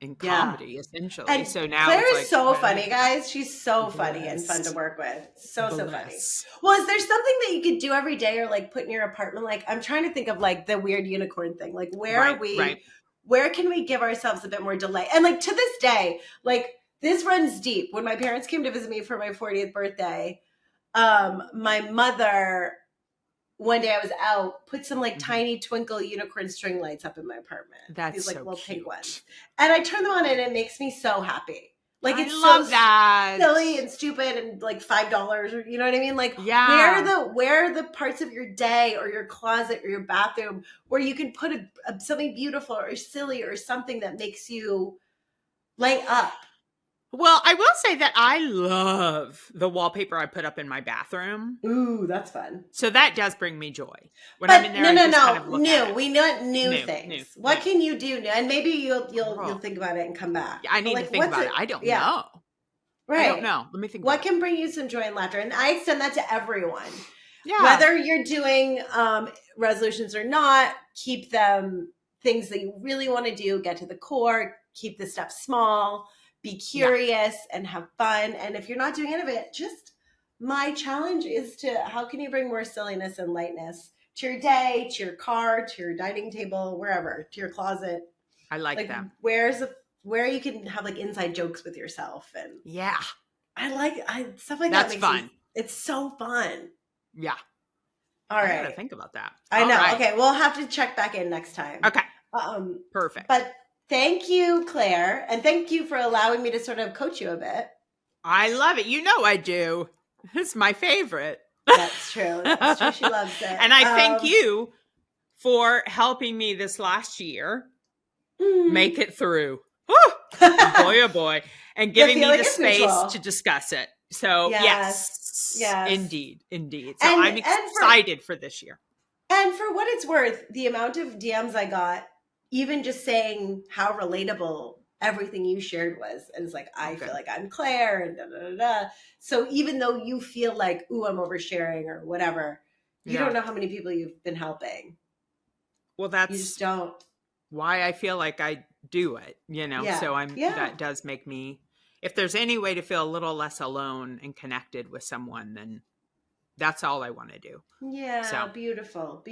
in comedy essentially. And so now Claire it's is like, so funny, guys. She's so funny and fun to work with. So funny. Well, is there something that you could do every day or like put in your apartment? Like I'm trying to think of like the weird unicorn thing. Like where where can we give ourselves a bit more delight? And like to this day, like this runs deep. When my parents came to visit me for my 40th birthday, my mother, one day I was out, put some like tiny twinkle unicorn string lights up in my apartment. That's these like so little cute. pink ones. And I turn them on and it makes me so happy. Like it's so silly and stupid and like $5 or you know what I mean? Like where are the parts of your day or your closet or your bathroom where you can put something beautiful or silly or something that makes you light up? Well, I will say that I love the wallpaper I put up in my bathroom. Ooh, that's fun. So that does bring me joy. When I'm in there, new. We want new things. What can you do new? And maybe you'll think about it and come back. Yeah, I need to think about it. I don't know. Right. I don't know. Let me think. What can bring you some joy and laughter? And I extend that to everyone. Yeah. Whether you're doing resolutions or not, keep them things that you really want to do. Get to the core. Keep the stuff small. Be curious and have fun. And if you're not doing any of it, my challenge is to how can you bring more silliness and lightness to your day, to your car, to your dining table, wherever, to your closet. I like that. Where you can have like inside jokes with yourself. And I stuff like that. That's fun. It's so fun. Yeah. All right. I gotta think about that. I know. Right. Okay. We'll have to check back in next time. Okay. Perfect. But thank you, Claire. And thank you for allowing me to sort of coach you a bit. I love it. You know I do. It's my favorite. That's true. That's true. She loves it. And I thank you for helping me this last year make it through. Boy, oh boy. And giving me the space to discuss it. So yes, indeed. So I'm excited for this year. And for what it's worth, the amount of DMs I got, even just saying how relatable everything you shared was, and it's like, I feel like I'm Claire and da, da, da, da. So even though you feel like, ooh, I'm oversharing or whatever, you don't know how many people you've been helping. Well, that's you just don't. Why I feel like I do it, so that does make me, if there's any way to feel a little less alone and connected with someone, then that's all I want to do. Yeah. So. Beautiful.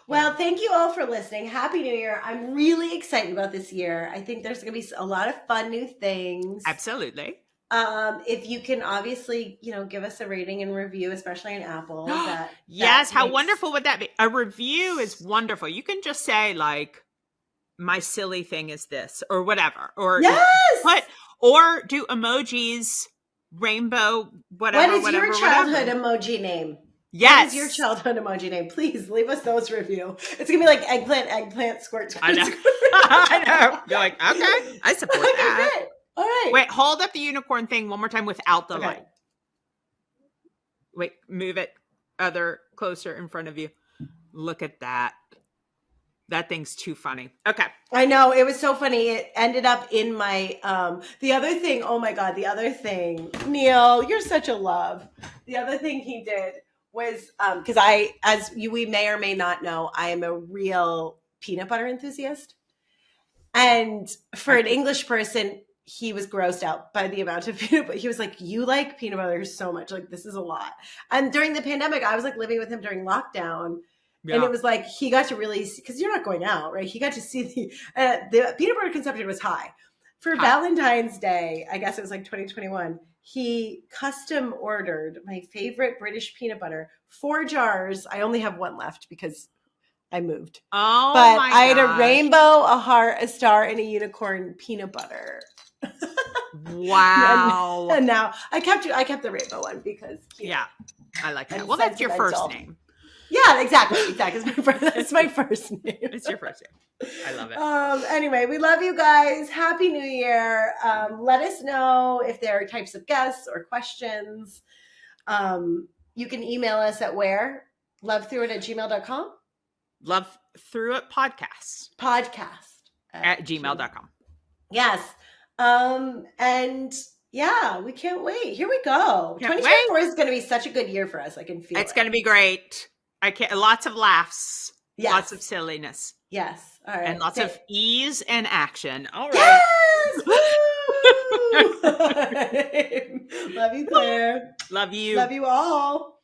Well, thank you all for listening. Happy New Year. I'm really excited about this year. I think there's going to be a lot of fun new things. Absolutely. If you can obviously, give us a rating and review, especially on Apple. Yes. How wonderful would that be? A review is wonderful. You can just say like, my silly thing is this or whatever, or or do emojis, rainbow, whatever. What is your childhood emoji name? Yes. What is your childhood emoji name? Please leave us those review. It's going to be like eggplant, squirt. I know. I know. You're like, okay, I support that. Great. All right. Wait, hold up the unicorn thing one more time without the light. Wait, move it closer in front of you. Look at that. That thing's too funny. Okay. I know. It was so funny. It ended up in my, the other thing, oh my God, Neil, you're such a love. The other thing he did was, because we may or may not know, I am a real peanut butter enthusiast. And for an English person, he was grossed out by the amount of peanut butter. He was like, you like peanut butter so much. Like, this is a lot. And during the pandemic, I was like living with him during lockdown. Yeah. And it was like, he got to really, because you're not going out, right? He got to see the peanut butter consumption was high. for Valentine's Day, I guess it was like 2021, he custom ordered my favorite British peanut butter, 4 jars. I only have 1 left because I moved. Oh, but my I had gosh. a rainbow, a heart, a star, and a unicorn peanut butter. Wow. And now I kept the rainbow one because yeah, I like that. Well, that's your first name. Yeah, exactly. It's my first name. It's your first name. I love it. Anyway, we love you guys. Happy New Year. Let us know if there are types of guests or questions. You can email us at where? lovethroughit@gmail.com? Love Through It podcast at gmail.com. Yes. And yeah, we can't wait. Here we go. 2024 is going to be such a good year for us. I can feel it's going to be great. Lots of laughs. Yes. Lots of silliness. Yes. All right. And lots of ease and action. All right. Yes! Love you, Claire. Love you. Love you all.